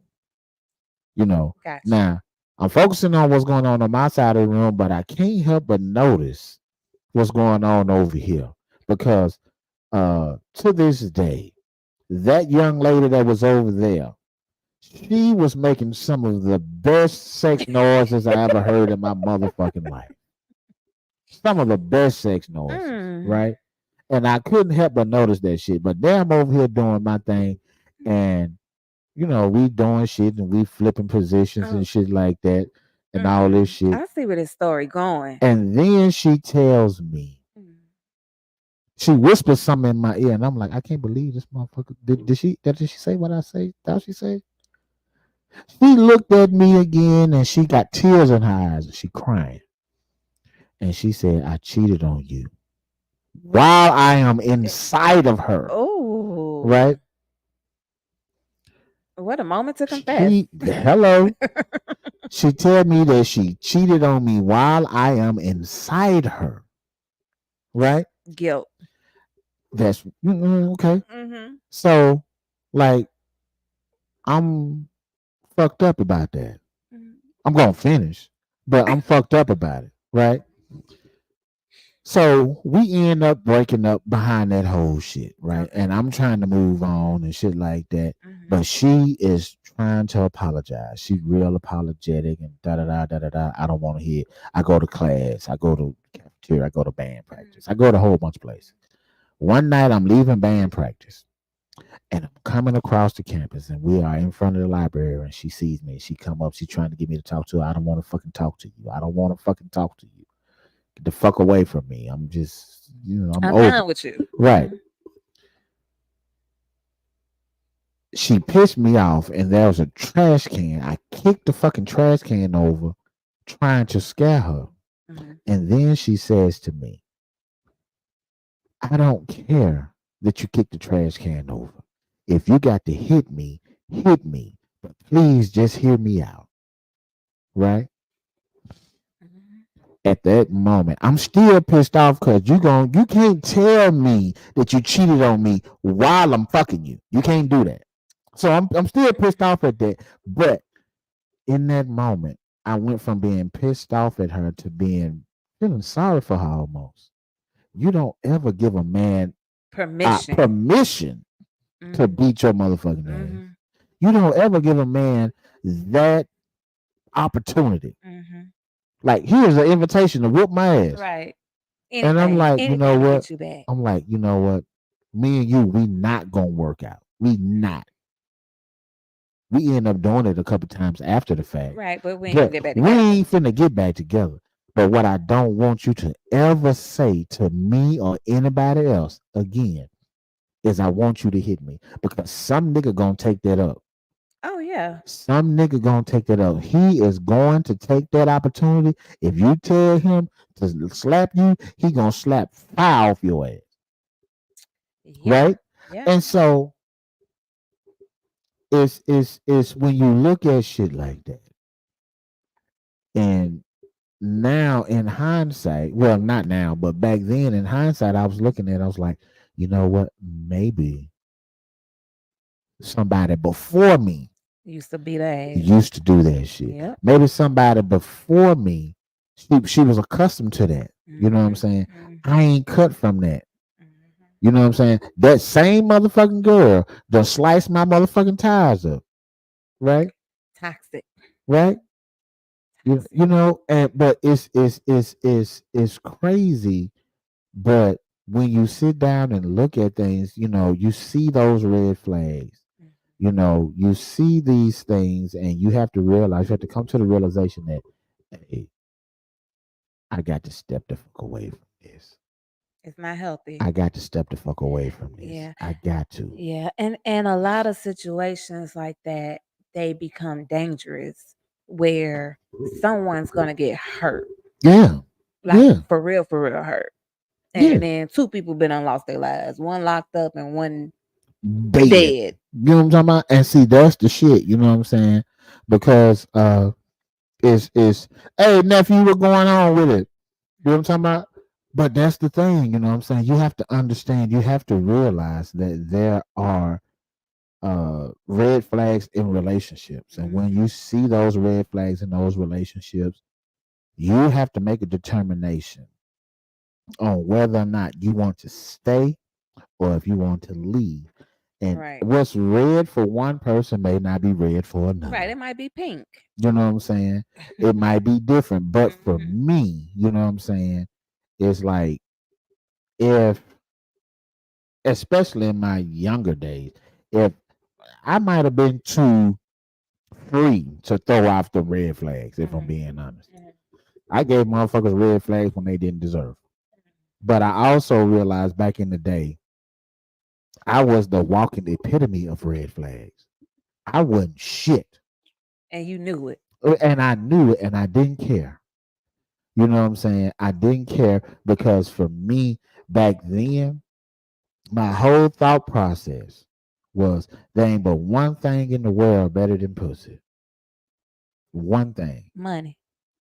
Gotcha. Now I'm focusing on what's going on my side of the room, but I can't help but notice what's going on over here. Because to this day, that young lady that was over there, she was making some of the best sex noises I ever heard in my motherfucking life. Some of the best sex noises, right? And I couldn't help but notice that shit. But then I'm over here doing my thing, and we doing shit and we flipping positions Oh, and shit like that and all this shit. I see where this story going. And then she tells me, Mm. she whispers something in my ear, and I'm like, I can't believe this motherfucker. Did she say what I say? Did she say? She looked at me again and she got tears in her eyes and she crying. And she said, I cheated on you while I am inside of her. Oh, Right? what a moment to confess. Hello. She told me that she cheated on me while I am inside her. Right? Guilt. That's okay. Mm-hmm. So, like, I'm fucked up about that. I'm gonna finish, but I'm fucked up about it, right? So we end up breaking up behind that whole shit, right? Okay. And I'm trying to move on and shit like that, Mm-hmm. but she is trying to apologize. She's real apologetic and da da da da da da. I don't want to hear it. I go to class, I go to cafeteria, I go to band practice, I go to a whole bunch of places. One night I'm leaving band practice. And I'm coming across the campus, and we are in front of the library, and she sees me. She come up. She's trying to get me to talk to her. I don't want to fucking talk to you. I don't want to fucking talk to you. Get the fuck away from me. I'm just, I'm I'm over. done with you. Right. Mhm. She pissed me off, and there was a trash can. I kicked the fucking trash can over, trying to scare her. Mhm. And then she says to me, I don't care that you kicked the trash can over. If you got to hit me, hit me. But please just hear me out. Right? Mhm. At that moment, I'm still pissed off because you can't tell me that you cheated on me while I'm fucking you. You can't do that. So I'm still pissed off at that. But in that moment, I went from being pissed off at her to being feeling sorry for her almost. You don't ever give a man Permission. permission to Mhm. beat your motherfucking ass. Mhm. You don't ever give a man that opportunity. Mhm. Like, here's an invitation to whoop my ass. Right. And I'm Anything. like, you know Anything to what? get you back. I'm like, you know what? Me and you, we not gonna work out. We not. We end up doing it a couple times after the fact. Right, but we ain't gonna But get back we together. ain't finna get back together. But what I don't want you to ever say to me or anybody else again is I want you to hit me. Because some nigga gonna take that up. Oh yeah. Some nigga gonna take that up. He is going to take that opportunity. If you tell him to slap you, he gonna slap fire off your ass. Yeah. Right? Yeah. And so it's when you look at shit like that, and now in hindsight, well, not now, but back then in hindsight, I was looking at it, I was like, you know what? Maybe somebody before me Used to be that. used to do that shit. Yep. Maybe somebody before me, she was accustomed to that. You know what I'm saying? I ain't cut from that. You know what I'm saying? That same motherfucking girl done sliced my motherfucking tires up. Right? Toxic. Right? And but it's crazy. But when you sit down and look at things, you see those red flags. You see these things, and you have to realize, you have to come to the realization that, hey, I got to step the fuck away from this. It's not healthy. I got to step the fuck away from this. Yeah. I got to. Yeah. And a lot of situations like that, they become dangerous where someone's gonna get hurt. Yeah. Like Yeah. for real hurt. Yeah. And then two people been lost their lives. One locked up and one Dead. dead. You know what I'm talking about? And see, that's the shit. You know what I'm saying? Because it's hey nephew, what going on with it? You know what I'm talking about? But that's the thing. You know what I'm saying? You have to understand. You have to realize that there are red flags in relationships, and when you see those red flags in those relationships, you have to make a determination on whether or not you want to stay or if you want to leave. And Right. what's red for one person may not be red for another. Right. It might be pink. You know what I'm saying? It might be different. But for me, you know what I'm saying? It's like, if, especially in my younger days, if I might have been too free to throw off the red flags, if I'm being honest. Mhm. I gave motherfuckers red flags when they didn't deserve. But I also realized back in the day, I was the walking epitome of red flags. I wasn't shit. And you knew it. And I knew it and I didn't care. You know what I'm saying? I didn't care because for me back then, my whole thought process was there ain't but one thing in the world better than pussy. One thing. Money.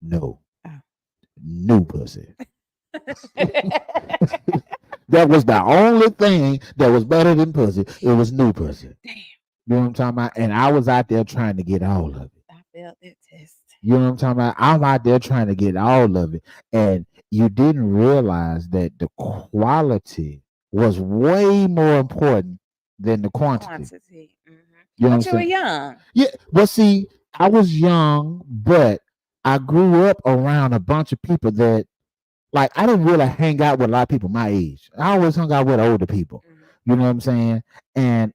No. Oh. New pussy. That was the only thing that was better than pussy. It was new pussy. Damn. You know what I'm talking about? And I was out there trying to get all of it. I failed that test. You know what I'm talking about? I'm out there trying to get all of it. And you didn't realize that the quality was way more important than the quantity. Quantity. Mm-hmm. You know But what you I'm were saying? young. Yeah. But see, I was young, but I grew up around a bunch of people that, like, I didn't really hang out with a lot of people my age. I always hung out with older people. Mm-hmm. You know what I'm saying? And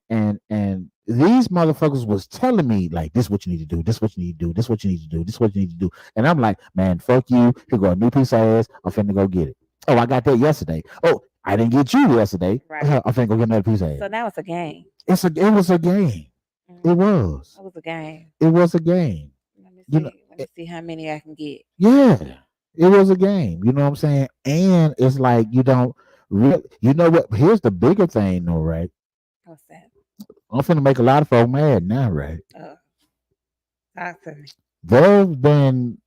these motherfuckers was telling me, like, this what you need to do, this what you need to do, this what you need to do, this what you need to do. And I'm like, man, fuck you. Here go a new piece of ass. I'm finna go get it. Oh, I got that yesterday. Oh, I didn't get you yesterday. Right. I'm finna go get another piece of ass. So now it's a game. It was a game. Mm-hmm. It was. It was a game. It was a game. Let me see. You know, Let me see how many I can get. yeah. It was a game. You know what I'm saying? And it's like you don't really, you know what? Here's the bigger thing, though, right? What's that? I'm finna make a lot of folk mad now, right? Talk to me. There's been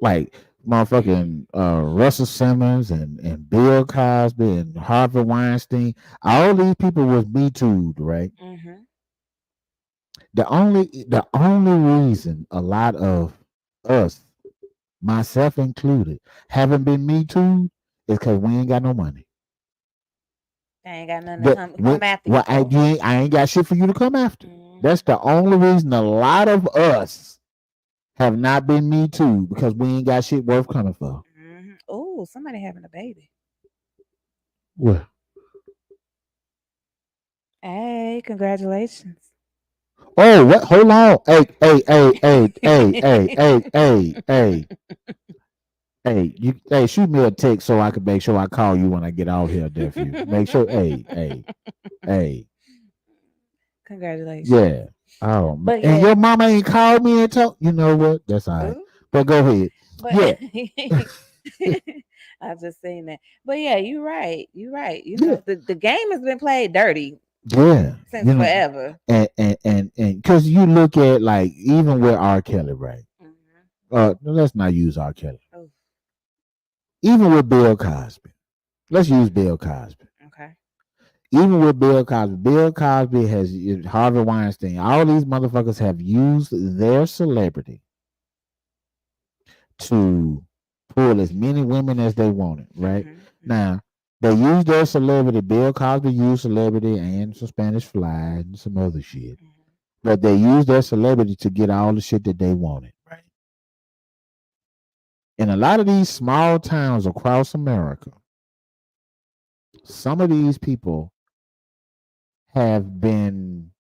like motherfucking Russell Simmons and Bill Cosby and Harvey Weinstein. All these people was Me Too'd, right? Mm-hmm. The only reason a lot of us, myself included, haven't been Me Too'd is because we ain't got no money. I ain't got nothing to come after well, you. I ain't got shit for you to come after. Mm-hmm. That's the only reason a lot of us have not been Me Too, because we ain't got shit worth coming for. Mm-hmm. Oh, somebody having a baby. What? Hey, congratulations. Oh, what? Hold on. Hey, hey, shoot me a text so I can make sure I call you when I get out here, nephew. Make sure, hey. Congratulations. Yeah. Oh, But and yeah. your mama ain't called me and told, you know what? That's all right. Ooh. But go ahead. But Yeah. I've just seen that. But yeah, you're right. You're right. You Yeah. know, the game has been played dirty. Yeah. Since forever. And because you look at, like, even with R. Kelly, right? Mm-hmm. Let's not use R. Kelly. Ooh. Even with Bill Cosby. Let's use Bill Cosby. Okay. Even with Bill Cosby has Harvey Weinstein. All these motherfuckers have used their celebrity to pull as many women as they wanted, right? Mm-hmm. Now, they use their celebrity. Bill Cosby used celebrity and some Spanish Fly and some other shit. Mm-hmm. But they used their celebrity to get all the shit that they wanted, right? In a lot of these small towns across America, some of these people have been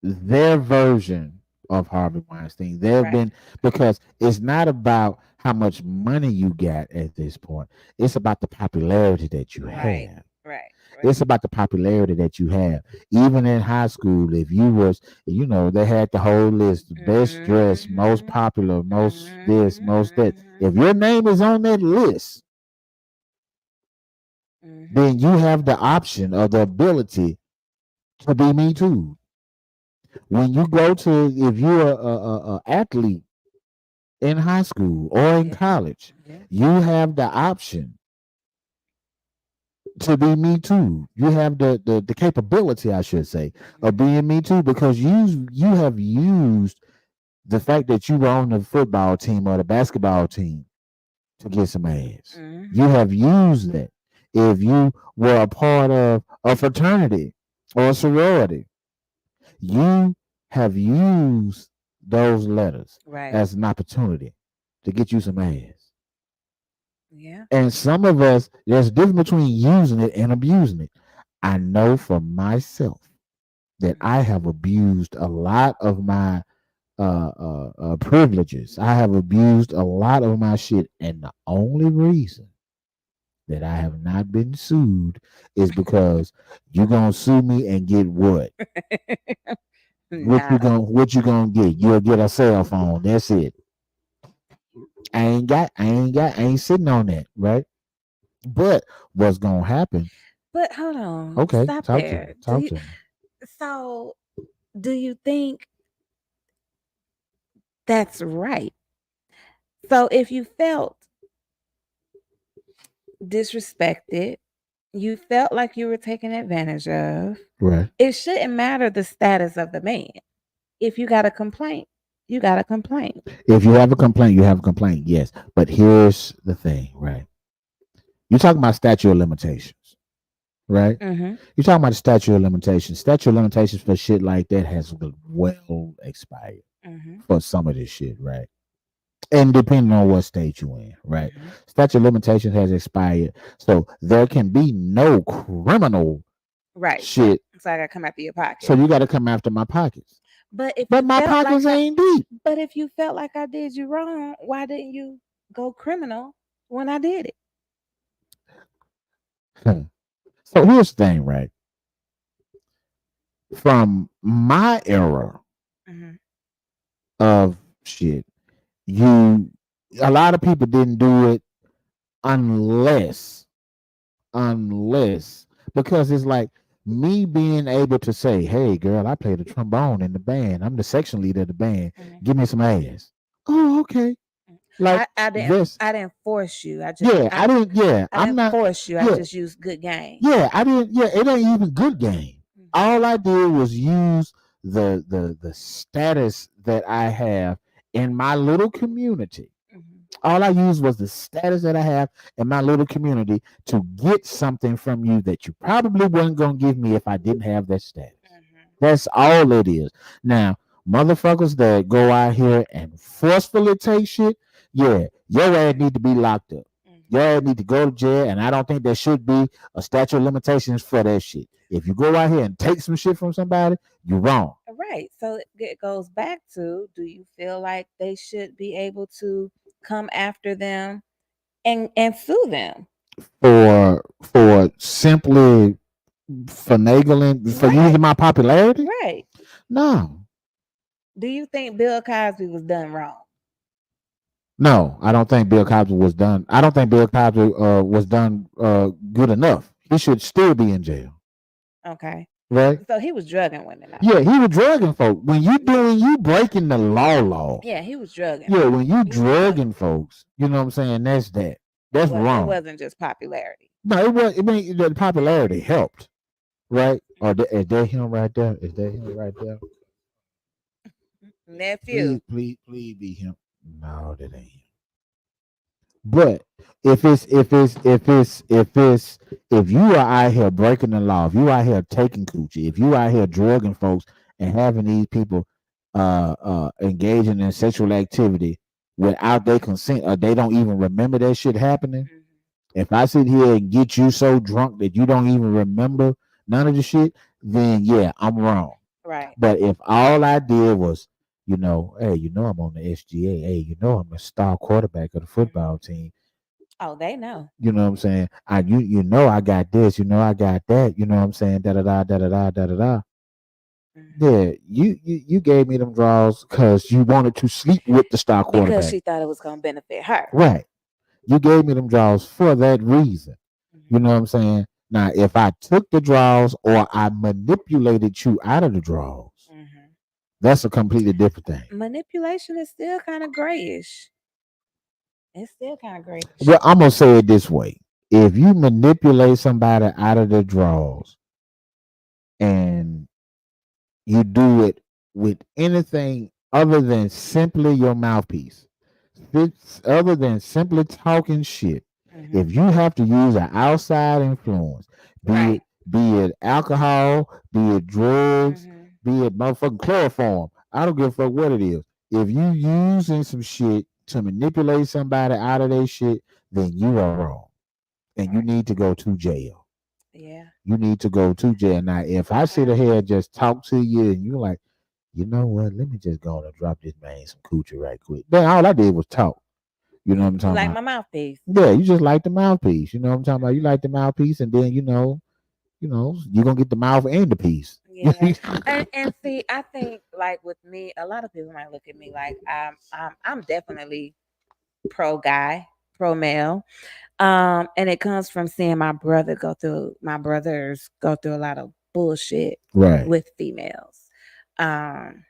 their version of Harvey Weinstein. They've been, because it's not about how much money you got at this point. It's about the popularity that you have. Right. It's about the popularity that you have. Even in high school, if you was, they had the whole list: best dressed, most popular, most this, most that. If your name is on that list, then you have the option or the ability to be Me Too. When you go to, if you're a athlete in high school or in college, you have the option to be Me Too. You have the capability, I should say, of being Me Too, because you have used the fact that you were on the football team or the basketball team to get some ass. You have used that. If you were a part of a fraternity or a sorority, you have used those letters as an opportunity to get you some ass. Yeah. And some of us, there's a difference between using it and abusing it. I know for myself that I have abused a lot of my privileges. I have abused a lot of my shit, and the only reason that I have not been sued is because you gonna sue me and get what? Nada. What you gonna get? You'll get a cell phone. That's it. I ain't sitting on that, right? But what's gonna happen? But hold on, Okay, stop talk to me. there. Talk to me. So do you think that's right? So if you felt disrespected, you felt like you were taken advantage of, Right. it shouldn't matter the status of the man. If you got a complaint, you got a complaint. If you have a complaint, you have a complaint. Yes, but here's the thing, right? You're talking about statute of limitations, right? Mm-hmm. You're talking about the statute of limitations. Statute of limitations for shit like that has well expired Mm-hmm. for some of this shit, right? And depending on what state you're in, right? Mm-hmm. Statute of limitations has expired, so there can be no criminal Right. shit. So I gotta come after your pocket. So you got to come after my pockets. But if But you my felt pockets like ain't deep. but if you felt like I did you wrong, why didn't you go criminal when I did it? So here's the thing, right? From my era Mm-hmm. of shit, you a lot of people didn't do it unless unless because it's like me being able to say, "Hey, girl, I play the trombone in the band. I'm the section leader of the band. Mm-hmm. Give me some ass." Oh, okay. Like I this. didn't force you. Yeah, I didn't. Yeah, I I'm didn't not. force you. I Yeah, just used good game. yeah, I didn't. Yeah, it ain't even good game. All I did was use the status that I have in my little community. Mm-hmm. All I used was the status that I have in my little community to get something from you that you probably wasn't gonna give me if I didn't have that status. Mm-hmm. That's all it is. Now, motherfuckers that go out here and forcefully take shit, yeah, your ass need to be locked up. Your ass need to go to jail, and I don't think there should be a statute of limitations for that shit. If you go out here and take some shit from somebody, you're wrong. Right. So it goes back to, do you feel like they should be able to come after them and sue them? For simply finagling for Right. using my popularity? Right. No. Do you think Bill Cosby was done wrong? No, I don't think Bill Cosby was done. I don't think Bill Cosby was done good enough. He should still be in jail. Okay. Right? So he was drugging women. Now. Yeah, he was drugging folks. When you breaking the law. Yeah, he was drugging. Yeah, when you drugging folks, you know what I'm saying? That's that. That's wrong. It wasn't just popularity. No, it was. I mean, the popularity helped, right? Or is that him right there? Is that him right there? Nephew. Please be him. No, that ain't him. But if you are out here breaking the law, if you out here taking coochie, if you out here drugging folks and having these people engaging in sexual activity without their consent, or they don't even remember that shit happening. If I sit here and get you so drunk that you don't even remember none of the shit, then yeah, I'm wrong. Right. But if all I did was, hey, I'm on the SGA. Hey, I'm a star quarterback of the football team. Oh, they know. You know what I'm saying? I got this. I got that. You know what I'm saying? Da da da da da da da da da. Yeah, you gave me them draws because you wanted to sleep with the star quarterback. Because she thought it was going to benefit her. Right. You gave me them draws for that reason. You know what I'm saying? Now, if I took the draws or I manipulated you out of the draws, that's a completely different thing. Manipulation is still kind of grayish. It's still kind of grayish. Well, I'm going to say it this way. If you manipulate somebody out of the draws and you do it with anything other than simply your mouthpiece, other than simply talking shit, if you have to use an outside influence, be it alcohol, be it drugs, be it motherfucking chloroform, I don't give a fuck what it is. If you using some shit to manipulate somebody out of their shit, then you are wrong, and you need to go to jail. Yeah. You need to go to jail. Now, if I sit here and just talk to you and you like, you know what? Let me just go on and drop this man some coochie right quick. Then all I did was talk. You know what I'm You talking like about? my mouthpiece. Yeah, you just like the mouthpiece. You know what I'm talking about? You like the mouthpiece, and then you're gonna get the mouth and the piece. Yeah. And see, I think like with me, a lot of people might look at me like I'm definitely pro guy, pro male. And it comes from seeing my brothers go through a lot of bullshit Right. with females. Um,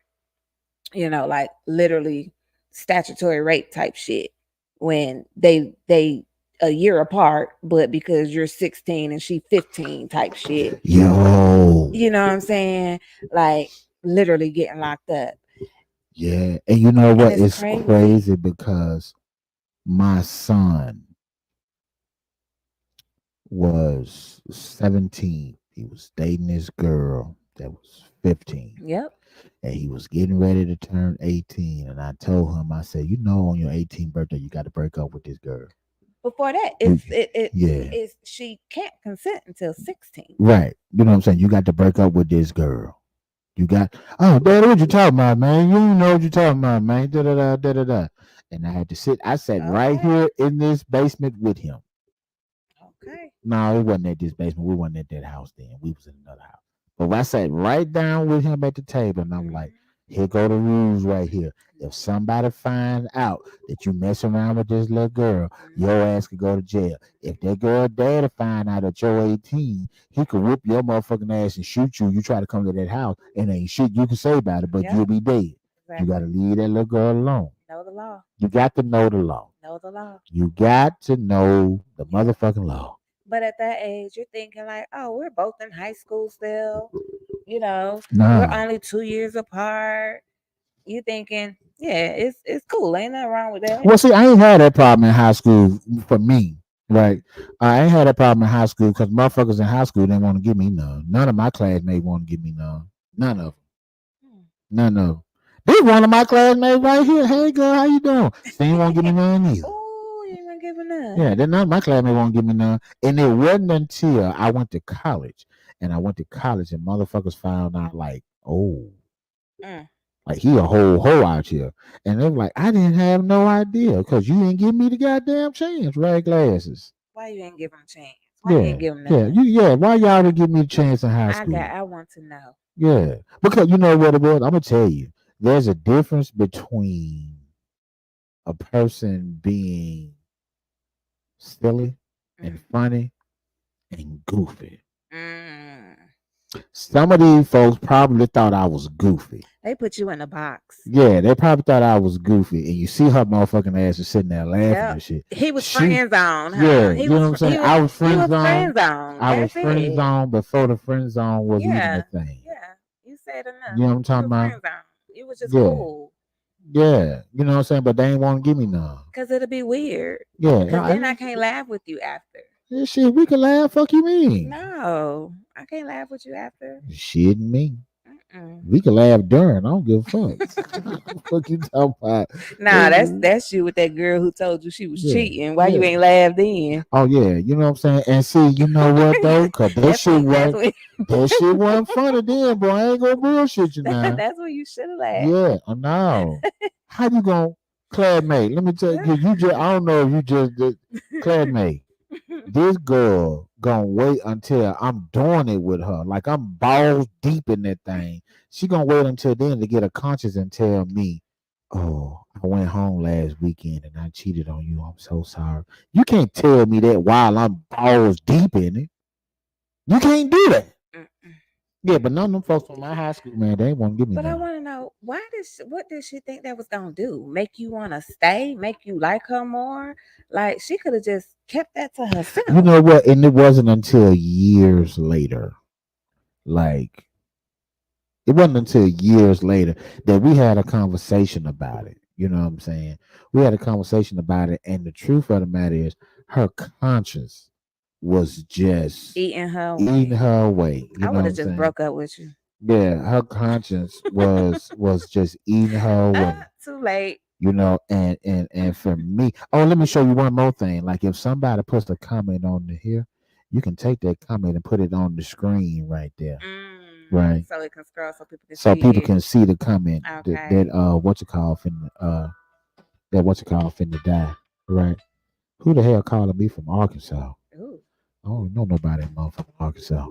like literally statutory rape type shit when they a year apart, but because you're 16 and she 15 type shit. Yo. You know what I'm saying? Like literally getting locked up. Yeah. And you know And what? it's It's crazy. crazy because my son was 17. He was dating this girl that was 15. Yep. And he was getting ready to turn 18. And I told him, I said, on your 18th birthday, you got to break up with this girl. Before that, You- yeah. it's she can't consent until 16. Right. You know what I'm saying? You got to break up with this girl. You got, oh, Daddy, what you talking about, man? You don't know what you talking about, man. Da da da da da da. And I had to I sat right Okay. here in this basement with him. Okay. No, it wasn't at this basement. We wasn't at that house then. We was in another house. But I sat right down with him at the table, and I'm like, here go the rules right here. If somebody find out that you mess around with this little girl, your ass could go to jail. If that girl daddy find out that you're 18, he could whoop your motherfucking ass and shoot you. You try to come to that house, and ain't shit you can say about it, but Yep. you'll be dead. Exactly. You got to leave that little girl alone. Know the law. You got to know the law. Know the law. You got to know the motherfucking law. But at that age, you're thinking like, oh, we're both in high school still. We're Nah. only 2 years apart. You thinking, yeah, it's cool. Ain't nothing wrong with that. Well, see, I ain't had that problem in high school for me, right? I ain't had that problem in high school because motherfuckers in high school didn't want to give me none. None of my classmates want to give me none. None of them. None of them. This one of my classmates right here. Hey, girl, how you doing? She ain't want to give me none either. Oh, you ain't gonna give her none. Yeah, then none of my classmates want to give me none. And it wasn't until I went to college, and motherfuckers found out like, oh, like he a whole hoe out here. And they were like, I didn't have no idea because you didn't give me the goddamn chance, right? Glasses. Why you ain't give him a chance? Why you ain't give him none? Why y'all didn't give me a chance in high school? I want to know. Yeah, because you know what it was. I'm gonna tell you. There's a difference between a person being silly and funny and goofy. Some of these folks probably thought I was goofy. They put you in a box. Yeah, they probably thought I was goofy. And you see her motherfucking ass is sitting there laughing and shit. He was friend zone, huh? Yeah, you know what I'm saying? I was friend zone. I was friend it. zone before the friend zone was even a thing. Yeah, you said enough. You know what I'm talking about? Friend zone. It was just cool. Yeah, you know what I'm saying? But they ain't want to give me none. Because it'll be weird. Yeah. Because then I can't laugh with you after. Yeah, shit, we can laugh. Fuck you mean? No, I can't laugh with you after. Shit me. We can laugh during. I don't give a fuck. Fuck you talking about? Nah, that's you with that girl who told you she was cheating. Why you ain't laughed then? Oh yeah, you know what I'm saying. And see, you know what though? Cause that shit wasn't funny then, bro. I ain't gonna bullshit you now. That's when you should have laughed. Yeah, I know. How you gonna classmate? Let me tell you, I don't know if you just did classmate. This girl gonna wait until I'm doing it with her, like I'm balls deep in that thing. She gonna wait until then to get her conscience and tell me, "Oh, I went home last weekend and I cheated on you. I'm so sorry." You can't tell me that while I'm balls deep in it. You can't do that. Yeah, but none of them folks from my high school, man, they ain't want to give me. But I want to know what did she think that was gonna do? Make you want to stay? Make you like her more? Like she could have just kept that to herself. You know what? And it wasn't until years later, like it wasn't until years later that we had a conversation about it. You know what I'm saying? We had a conversation about it, and the truth of the matter is, her conscience was just eating her away. I would have just broke up with you. Yeah, her conscience was just eating her away. Too late. You know, and for me, let me show you one more thing. Like if somebody puts a comment on here, you can take that comment and put it on the screen right there, right? So it can scroll so people can So see people it. can see the comment that Okay. what's it called finna that what's it called finna die, right? Who the hell calling me from Arkansas? Ooh, I don't know nobody from Arkansas.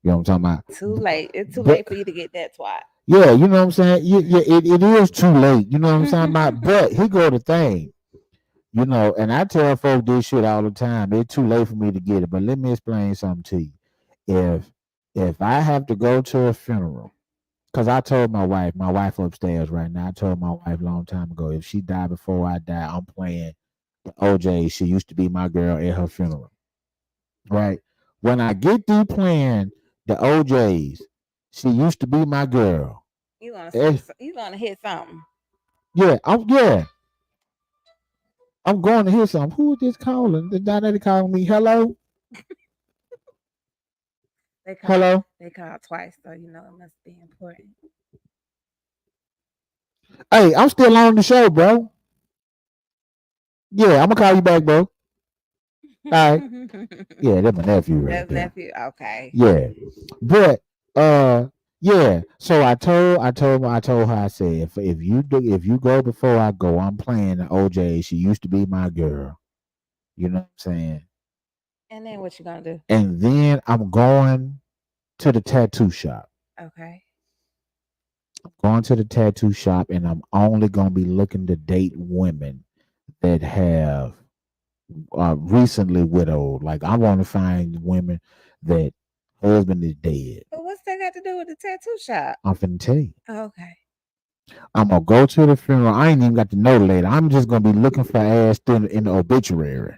You know what I'm talking about? too late. It's too But late for you to get that twat. yeah, you know what I'm saying? Yeah, it is too late. You know what I'm saying about? But here go the thing. You know, and I tell folks this shit all the time. It's too late for me to get it. But let me explain something to you. If if I have to go to a funeral, because I told my wife upstairs right now, I told my wife a long time ago, if she died before I die, I'm playing the OJ. She used to be my girl at her funeral. Right? When I get through playing the OJs, she used to be my girl. You want to Eh, see? You want to hit something? yeah, I'm going to hear something. Who is this calling? The lady calling me. Hello? They call. Hello? They call twice, so you know it must be important. Hey, I'm still on the show, bro. Yeah, I'm gonna call you back, bro. All right. Yeah, that's my nephew right That's there. nephew. Okay. Yeah. But yeah. So I told her, I said, if you go before I go, I'm playing the OJ. She used to be my girl. You know what I'm saying? And then what you gonna do? And then I'm going to the tattoo shop. Okay. Going to the tattoo shop, and I'm only gonna be looking to date women that have recently widowed. Like I want to find women that husband is dead. But what's that got to do with the tattoo shop? I'm finna tell you. Okay. I'm gonna go to the funeral. I ain't even got to know the lady. I'm just gonna be looking for ass in the obituary.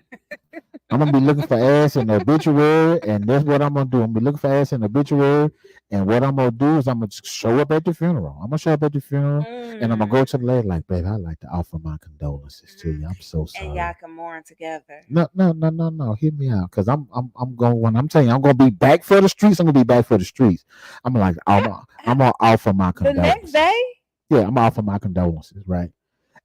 I'm gonna be looking for ass in the obituary, and that's what I'm gonna do. I'm gonna be looking for ass in the obituary, and what I'm gonna do is I'm gonna show up at the funeral. I'm gonna show up at the funeral, and I'm gonna go to the lady like, babe, I'd like to offer my condolences to you. I'm so And y'all sorry. can mourn together. No. Hear me out, cause I'm going. When I'm telling you, I'm gonna be back for the streets. I'm gonna be back for the streets. I'm like, I'm gonna offer my The next condolences. day? Yeah, I'm offering my condolences, right?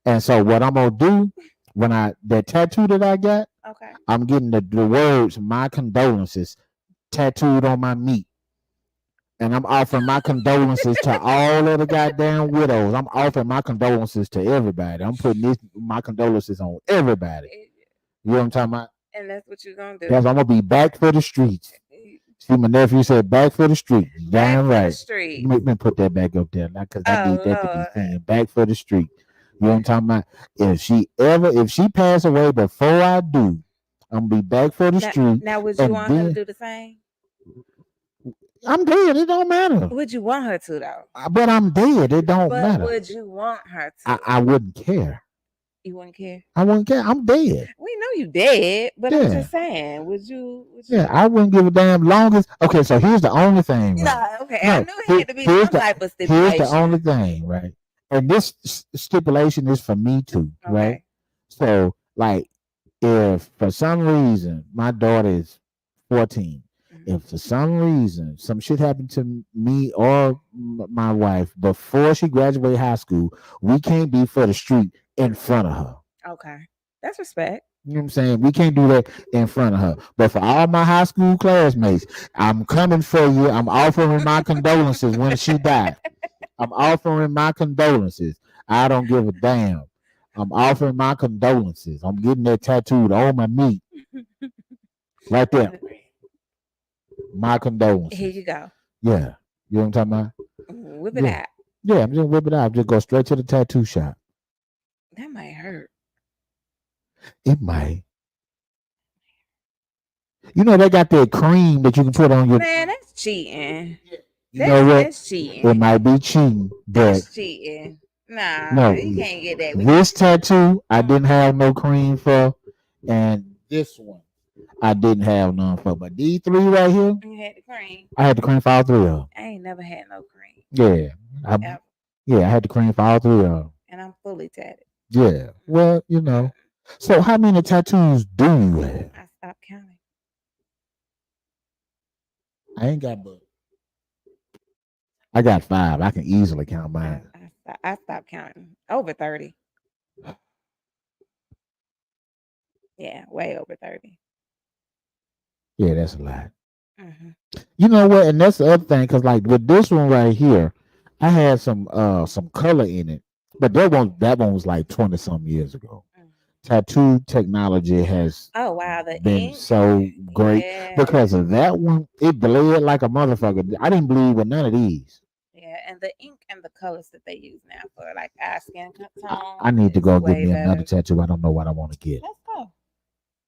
And so what I'm gonna do when that tattoo that I got, Okay. I'm getting the words "my condolences" tattooed on my meat, and I'm offering my condolences to all of the goddamn widows. I'm offering my condolences to everybody. I'm putting my condolences on everybody. You know what I'm talking about? And that's what you're gonna do. That's I'm gonna be back for the streets. See, my nephew said back for the street. Back Damn for the right. street. Let me put that back up there now, cause I need Oh that to be Lord. seen. Back for the street. You know what I'm talking about? If she pass away before I do, I'm gonna be back for the street. Now, would you And want her to then do the same? I'm dead. It don't matter. Would you want her to though? But I'm dead. It don't But matter. would you want her to? I wouldn't care. You wouldn't care. I wouldn't care. I'm dead. We know you dead, but I'm Yeah. just saying, would you? Yeah, I wouldn't give a damn long as. Okay, so here's the only thing, right? No, okay. I No, knew it had to be here's some type of here's the stipulation. only thing, right? And this stipulation is for me too, right? Okay. So, like, if for some reason my daughter is 14, if for some reason some shit happened to me or my wife before she graduated high school, we can't be for the street in front of her. Okay. That's respect. You know what I'm saying? We can't do that in front of her. But for all my high school classmates, I'm coming for you. I'm offering my condolences when she died. I'm offering my condolences. I don't give a damn. I'm offering my condolences. I'm getting that tattooed on my meat. Right there. My condolences. Here you go. Yeah. You know what I'm talking about? Whip it out. Yeah, I'm just whip it out. Just go straight to the tattoo shop. That might hurt. It might. You know they got that cream that you can put on your. Man, that's cheating. You know what? That's cheating. It might be cheating, but That's cheating. Nah, no, you can't get that. this tattoo I didn't have no cream for, and this one I didn't have none for. But these three right here, You had the cream. I had the cream for all three of them. I ain't never had no cream. Yeah, I had the cream for all three of them. And I'm fully tatted. Yeah, well, you know. So how many tattoos do you have? I stopped counting. I ain't got but. I got 5. I can easily count mine. I stopped counting. Over 30. Yeah, way over 30. Yeah, that's a lot. Hmm. You know what? And that's the other thing, because like with this one right here, I had some color in it, but that one was like 20 some years ago. Tattoo technology has Oh wow, the been ink. so great Yeah. because of that one. It bled like a motherfucker. I didn't bleed with none of these. Yeah, and the ink and the colors that they use now for like eye skin I tone need to is go get way me another better. tattoo. I don't know what I want to get. Let's go.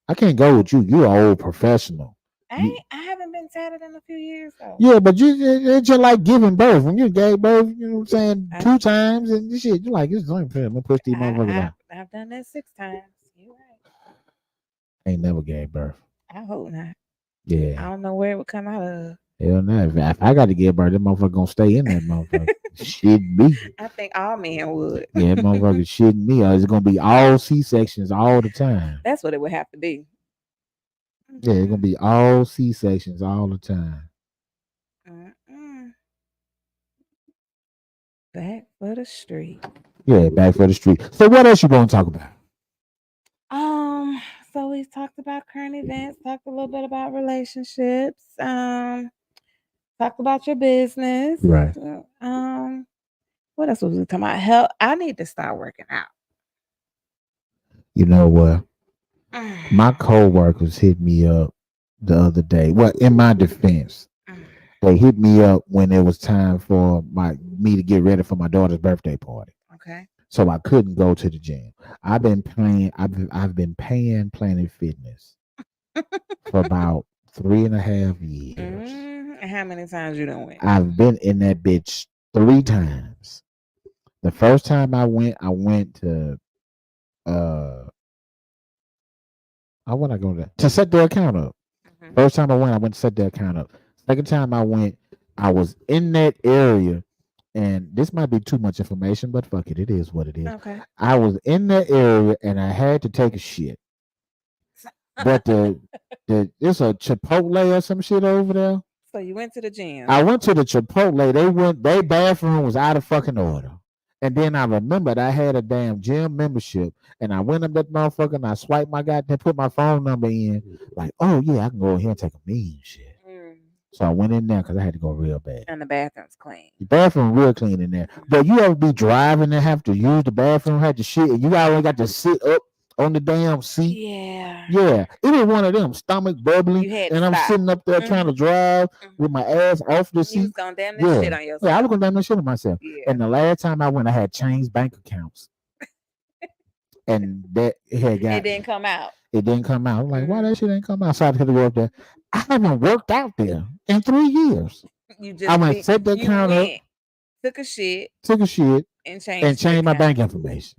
I can't go with you. You're an old professional. You, I haven't been tatted in a few years though. yeah, but it's just like giving birth. When you gave birth, you know what I'm saying, I 2 times and this shit. You're like, this is only I'm gonna push these motherfuckers out. I've done that 6 times. You're right. Ain't never gave birth. I hope not. I Yeah. don't know where it would come out of. Hell no. If I got to give birth, that motherfucker gonna stay in that motherfucker. Shit me. I think all men would. Yeah, that motherfucker shitting me. Or it's gonna be all C-sections all the time. That's what it would have to be. Yeah, it's gonna be all C-sections all the time. Mm-mm. Back for the street. Yeah, back for the street. So what else you gonna talk about? Um, so we talked about current events, talked a little bit about relationships, talked about your business. Right. What else was we talking about? Health. I need to start working out. You know what? My co-workers hit me up the other day. Well, in my defense, they hit me up when it was time for me to get ready for my daughter's birthday party. Okay. So I couldn't go to the gym. I've been paying Planet Fitness for about 3.5 years. And how many times you done went? I've been in that bitch 3 times. The first time I went to I want to go there to set their account up. First time I went to set their account up. Second time I went, I was in that area, and this might be too much information, but fuck it, it is what it is. Okay. I was in that area and I had to take a shit. But there's a Chipotle or some shit over there. So you went to the gym. I went to the Chipotle. Their bathroom was out of fucking order. And then I remembered I had a damn gym membership, and I went up that motherfucker and I swiped my goddamn, put my phone number in, like, oh yeah, I can go here and take a mean shit. So I went in there because I had to go real bad. And the bathroom's clean. The bathroom real clean in there. But you ever be driving and have to use the bathroom, had to shit, and you already got to sit up on the damn seat? Yeah. Yeah. It was one of them, stomach bubbling, and I'm sitting up there trying to drive with my ass off the seat. You was gonna damn this shit on yourself. Yeah, I was gonna damn this shit on myself. Yeah. And the last time I went, I had changed bank accounts. And that had got it didn't come out. It didn't come out. I'm like, why that shit ain't come out? So I had to go up there. I haven't worked out there in 3 years. I went set the account up, took a shit, and changed my bank information.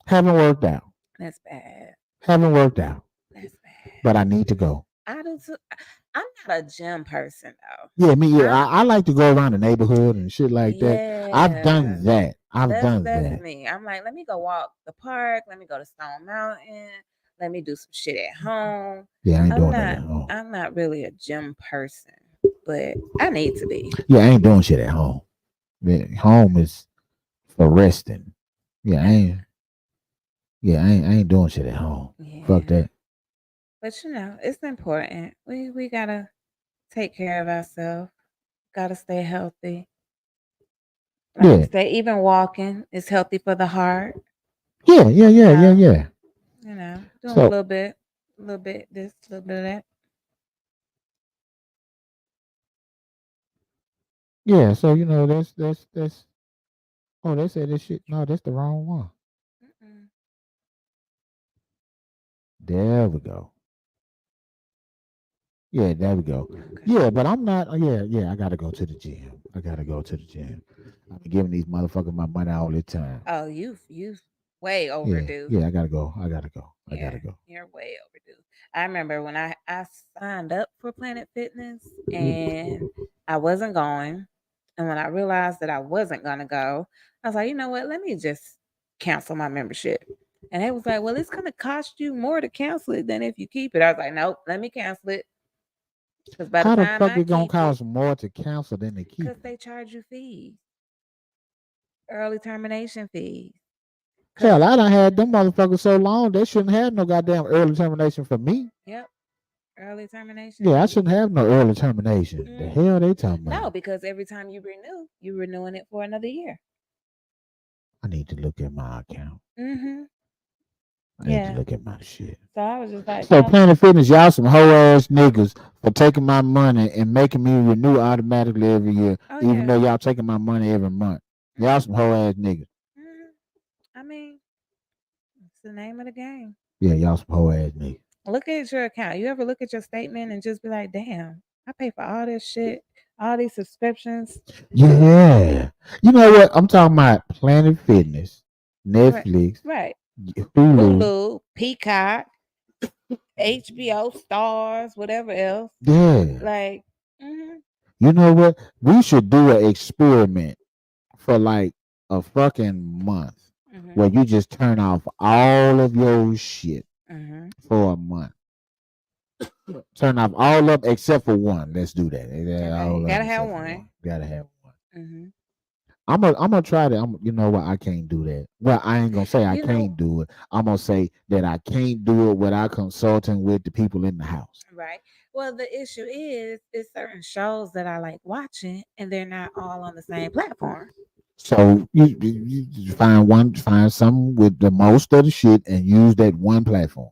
Haven't worked out. That's bad. Haven't worked out. That's bad. But I need to go. I do too. I'm not a gym person though. Yeah, me. Yeah, I like to go around the neighborhood and shit like that. I've done that. That's me. I'm like, let me go walk the park. Let me go to Stone Mountain. Let me do some shit at home. Yeah, I ain't doing that at home. I'm not really a gym person, but I need to be. Yeah, I ain't doing shit at home. Home is for resting. Yeah, I ain't. Yeah, I ain't doing shit at home. Yeah. Fuck that. But it's important. We gotta take care of ourselves. Gotta stay healthy. Even walking is healthy for the heart. Yeah. Doing a little bit this, a little bit of that. Yeah, so that's. Oh, they said this shit. No, that's the wrong one. There we go. Yeah, there we go. Okay. Yeah, but I'm not. Yeah. I gotta go to the gym. I'm giving these motherfuckers my money all the time. Oh, you way overdue. Yeah, I gotta go. You're way overdue. I remember when I signed up for Planet Fitness and I wasn't going, and when I realized that I wasn't gonna go, I was like, you know what? Let me just cancel my membership. And it was like, well, it's gonna cost you more to cancel it than if you keep it. I was like, nope, let me cancel it. How the fuck it gonna cost more to cancel than to keep? Because they charge you fees, early termination fees. Hell, I done had them motherfuckers so long they shouldn't have no goddamn early termination for me. Yep. Early termination? Yeah, I shouldn't have no early termination. The hell they talking No, about? because every time you renew, you're renewing it for another year. I need to look at my account. Mm-hmm. I need to Yeah. look at my shit. So I was just like, So no. Planet Fitness, y'all some hoe ass niggas for taking my money and making me renew automatically every year, Oh even yeah. though y'all taking my money every month. Y'all some hoe ass niggas. Mm-hmm. I mean, it's the name of the game. Yeah, y'all some hoe ass niggas. Look at your account. You ever look at your statement and just be like, damn, I pay for all this shit, all these subscriptions. Yeah. You know what? I'm talking about Planet Fitness, Right. Netflix, Right. Hulu. Hulu, Peacock, HBO, Stars, whatever else. Yeah. Like, mm-hmm. You know what? We should do an experiment for like a fucking month Mm-hmm. where you just turn off all of your shit Mm-hmm. for a month. Turn off all of except for one. Let's do that. Okay. All You of them gotta have except for one. one. Gotta have one. Mm-hmm. I'm gonna try that. You know what? I can't do that. Well, I ain't gonna say I You know, can't do it. I'm gonna say that I can't do it without consulting with the people in the house. right. Well, the issue is certain shows that I like watching, and they're not all on the same platform. So you find some with the most of the shit and use that one platform.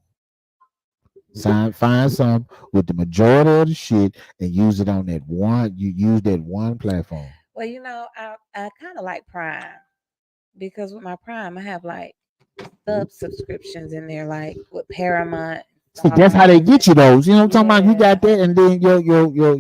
Find some with the majority of the shit and use it on that one. You use that one platform. Well, I kind of like Prime because with my Prime, I have like subscriptions in there, like with Paramount, See, that's how they Stars, get you those. You know what I'm talking about? You yeah, got that, and then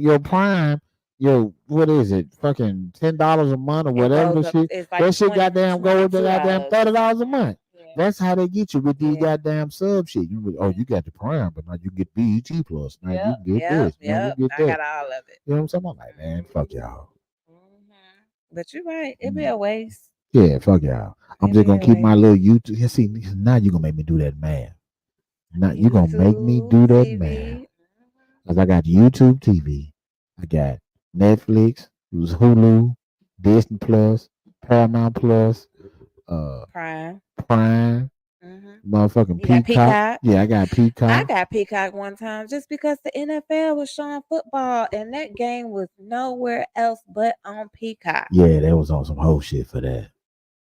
your Prime, your what is it? Fucking $10 a month or it whatever goes the up. shit. It's like That shit goddamn go up to goddamn $22 or $30 a something. month. Yeah, That's how they get you with these yeah, goddamn sub shit. You got the Prime, but now you get BET Plus. Now you yep, can get yep, this. Now you yep. get I that. got all of it. You know what I'm saying? I'm like, man, fuck y'all. But you're right. It'd be Mm. a waste. Yeah, fuck y'all. I'm It'd just be gonna a keep my waste. little YouTube. You see, now you gonna make me do that math. Now you gonna make me YouTube do that math. TV. Cause I got YouTube TV, I got Netflix, Hulu, Disney Plus, Paramount Plus, uh, Prime. Prime, hmm motherfucking You got Peacock. Peacock. Yeah, I got I Peacock. got Peacock one time just because the NFL was showing football and that game was nowhere else but on Peacock. Yeah, that was on some whole shit for that.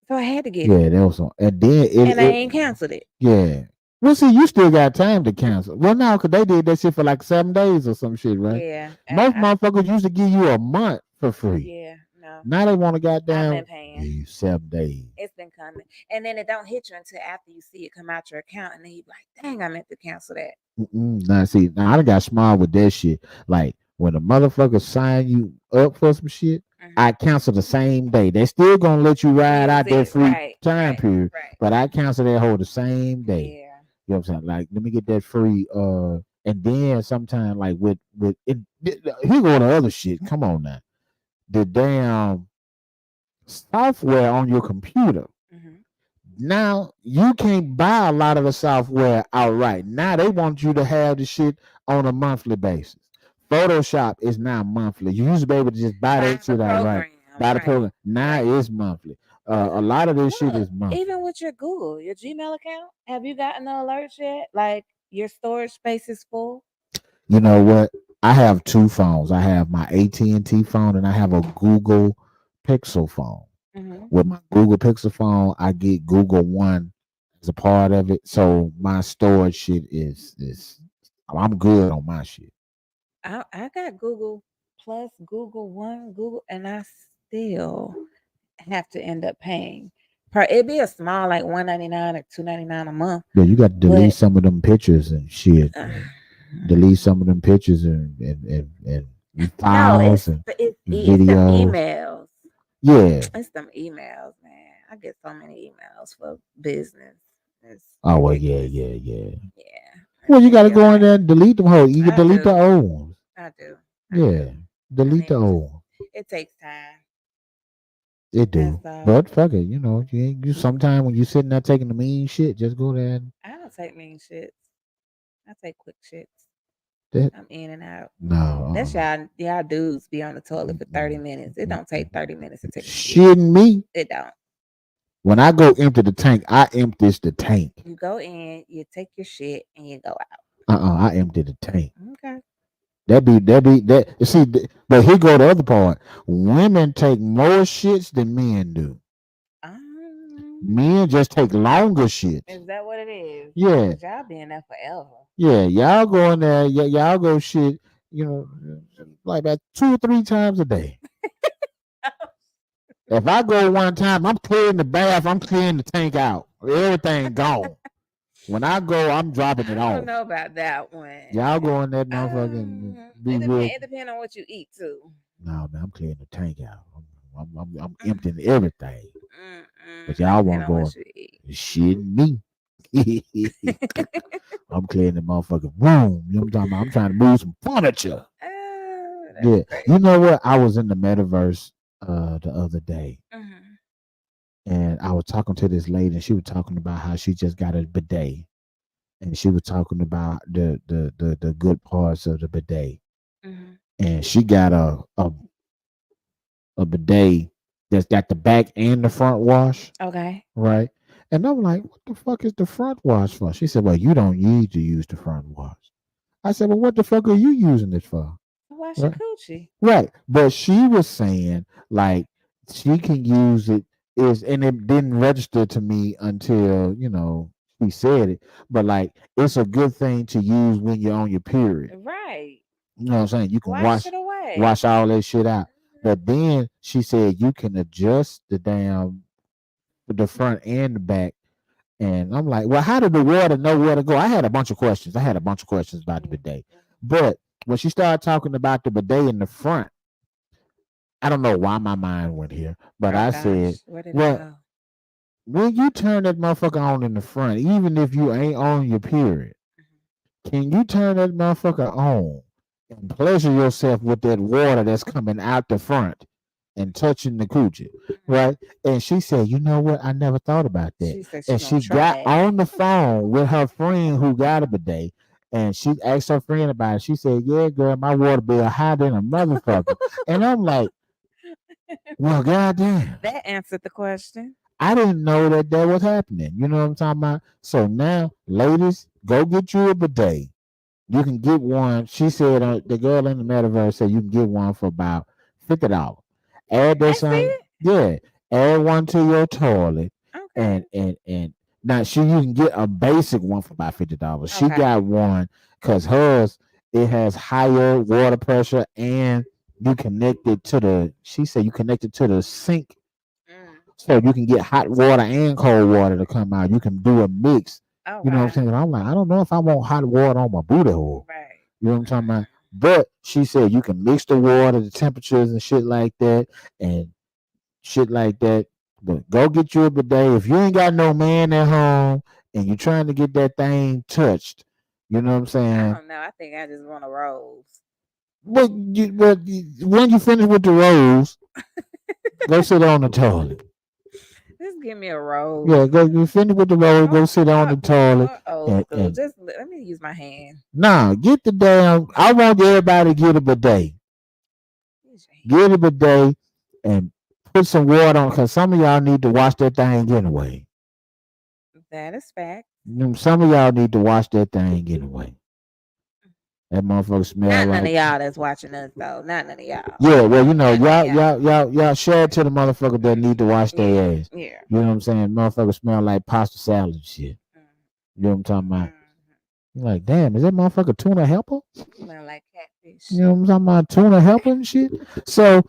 So I had to get it. Yeah, that was on, and then And I ain't canceled it. yeah. Well, see, you still got time to cancel. Well, now, cause they did that shit for like 7 days or some shit, right? Yeah. Most motherfuckers used to give you a month for free. Yeah, no. Now they want to I've been goddamn paying. give you 7 days. It's been coming. And then it don't hit you until after you see it come out your account and then you be like, dang, I meant to cancel that. Now, see, now I done got smart with that shit. Like when a motherfucker sign you up for some shit, I cancel the same day. They still gonna let you ride Use out that it. free Right. time period, Right. but I cancel that whole the same day. Yeah. You know what I'm saying? Like, let me get that free. And then sometime like with it. Here go the other shit. Come on now, the damn software on your computer. hmm Now you can't buy a lot of the software outright. Now they want you to have the shit on a monthly basis. Photoshop is now monthly. You used to be able to just buy Buy that the shit outright. program. Buy the Right. program. Now Right. it's monthly. A lot of this shit Look, is monthly. even with your Google, your Gmail account, have you gotten the alerts yet? Like your storage space is full? You know what? I have two phones. I have my AT&T phone and I have a Google Pixel phone. hmm With my Google Pixel phone, I get Google One as a part of it. So my storage shit is I'm good on my shit. I got Google Plus, Google One, Google, and I still have to end up paying. It'd be a small like 199 or 299 a month, Yeah, you got to delete but some of them pictures and shit. uh, Delete some of them pictures and no, files and it's them videos. emails. Yeah. It's them emails, man. I get so many emails for business. It's Oh well, ridiculous. yeah. Yeah, Well, you it'd got to be a go in lot. there and delete them whole. You can I delete the do. old ones. I do. I Yeah, do. I delete the mean, old ones. it takes time. It That's do. all. But fuck it, you sometime when you sitting there taking the mean shit, just go there and I don't take mean shits. I take quick shits. that. I'm in and out. No, That's y'all dudes be on the toilet for 30 minutes. It don't take 30 minutes to take a shit. Shitting me. It don't. When I go empty the tank, I empties the tank. You go in, you take your shit, and you go out. I empty the tank. Okay. That. You see, but here go the other part. Women take more shits than men do. Men just take longer shits. Is that what it is? Yeah, 'Cause y'all been there forever. yeah. Y'all go in there. Y'all go shit. You know, like about 2 or 3 times a day. If I go one time, I'm clearing the bath. I'm clearing the tank out. Everything gone. When I go, I'm dropping it I don't off. know about that one. Y'all go in that motherfucker and be real. It depends on what you eat too. No, man, I'm clearing the tank out. I'm emptying everything. But It y'all depend want to on go what you eat. shit me. I'm clearing the motherfucking room. You know what I'm talking about? I'm trying to move some furniture. That's Yeah. great. You know what? I was in the metaverse the other day, Mhm. and I was talking to this lady, and she was talking about how she just got a bidet, and she was talking about the good parts of the bidet, Mhm. and she got a bidet that's got the back and the front wash, Okay. right? And I'm like, what the fuck is the front wash for? She said, well, you don't need to use the front wash. I said, well, what the fuck are you using it for? Wash your Right? coochie. Right. But she was saying like she can use it is and it didn't register to me until, she said it. But like it's a good thing to use when you're on your period. Right. You know what I'm saying? You can Wash wash it away. wash all that shit out. But then she said you can adjust the front and the back. And I'm like, well, how did the water know where to go? I had a bunch of questions. I had a bunch of questions about the bidet. But when she started talking about the bidet in the front, I don't know why my mind went here, but Oh I said, gosh, where did it well, go? when you turn that motherfucker on in the front, even if you ain't on your period, can you turn that motherfucker on and pleasure yourself with that water that's coming out the front and touching the coochie, right? And she said, you know what? I never thought about that. She said she And gonna she try got it. on the phone with her friend who got a bidet. And she asked her friend about it. She said, yeah, girl, my water bill higher than a motherfucker. And I'm like, well, goddamn. That answered the question. I didn't know that was happening. You know what I'm talking about? So now, ladies, go get you a bidet. You can get one. She said the girl in the metaverse said you can get one for about $50. Add that That's some, it. yeah. Add one to your toilet, Okay. and now you can get a basic one for about $50. She Okay. got one because hers it has higher water pressure and you connect it to the. She said you connect it to the sink Mm. so you can get hot water and cold water to come out. You can do a mix. You know what I'm Okay. saying? And I'm like, I don't know if I want hot water on my booty hole. Right. You know what I'm talking about? But she said you can mix the water, the temperatures and shit like that, and shit like that. But go get you a bidet. If you ain't got no man at home and you're trying to get that thing touched, you know what I'm I saying? don't know. I think I just want a rose. When you finish with the rose, go sit on the toilet. Just give me a rose. Yeah, go you finish with the rose, go sit on the toilet Old and, school. Just let me use my hand. nah, get the damn I want everybody to get a bidet. Use your hand. Get a bidet and put some water on because some of y'all need to wash that thing anyway. That is fact. Some of y'all need to wash that thing anyway. That motherfucker smell Not none of like y'all that's watching us though. Not none of y'all. yeah, well, None of y'all share it to the motherfucker that need to wash Yeah. their ass. Yeah. You know what I'm saying? Motherfucker smell like pasta salad and shit. You know what I'm talking about? You're like, damn, is that motherfucker tuna helper? Smell like catfish. You know what I'm talking about? Tuna helper and shit. So,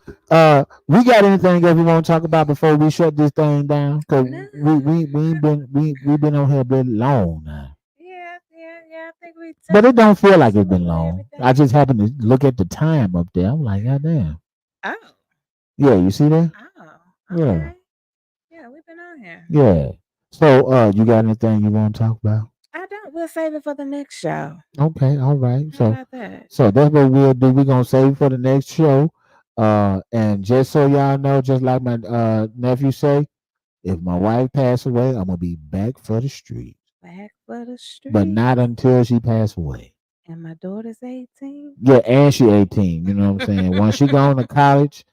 we got anything else we want to talk about before we shut this thing down? Cause No. we've been on here a bit long now. Yeah. I think we But it don't feel like touched it's been on long. everything. I just happened to look at the time up there. I'm like, God damn. Oh. Yeah, you see that? Oh. Yeah. Okay. Yeah, we've been on here. Yeah. So, you got anything you want to talk about? I don't. We'll save it for the next show. Okay, all right. How So, about that? so that's what we'll do. We're gonna save it for the next show. And just so y'all know, just like my nephew say, if my wife pass away, I'm gonna be back for the street. Back for the But street. not until she pass away. And my daughter's 18. Yeah, and she 18. You know what I'm saying? Once she gone to college,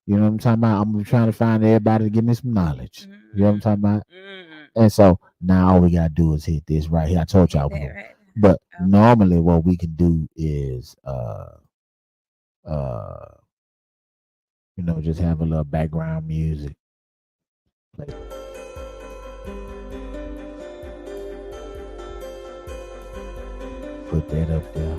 you know what I'm talking about. I'm trying to find everybody to give me some knowledge. You know what I'm talking about? Mm. And so now all we gotta do is hit this right here. I told y'all That right. But normally, what we can do is, uh, just have a little background music. Like, put that up there.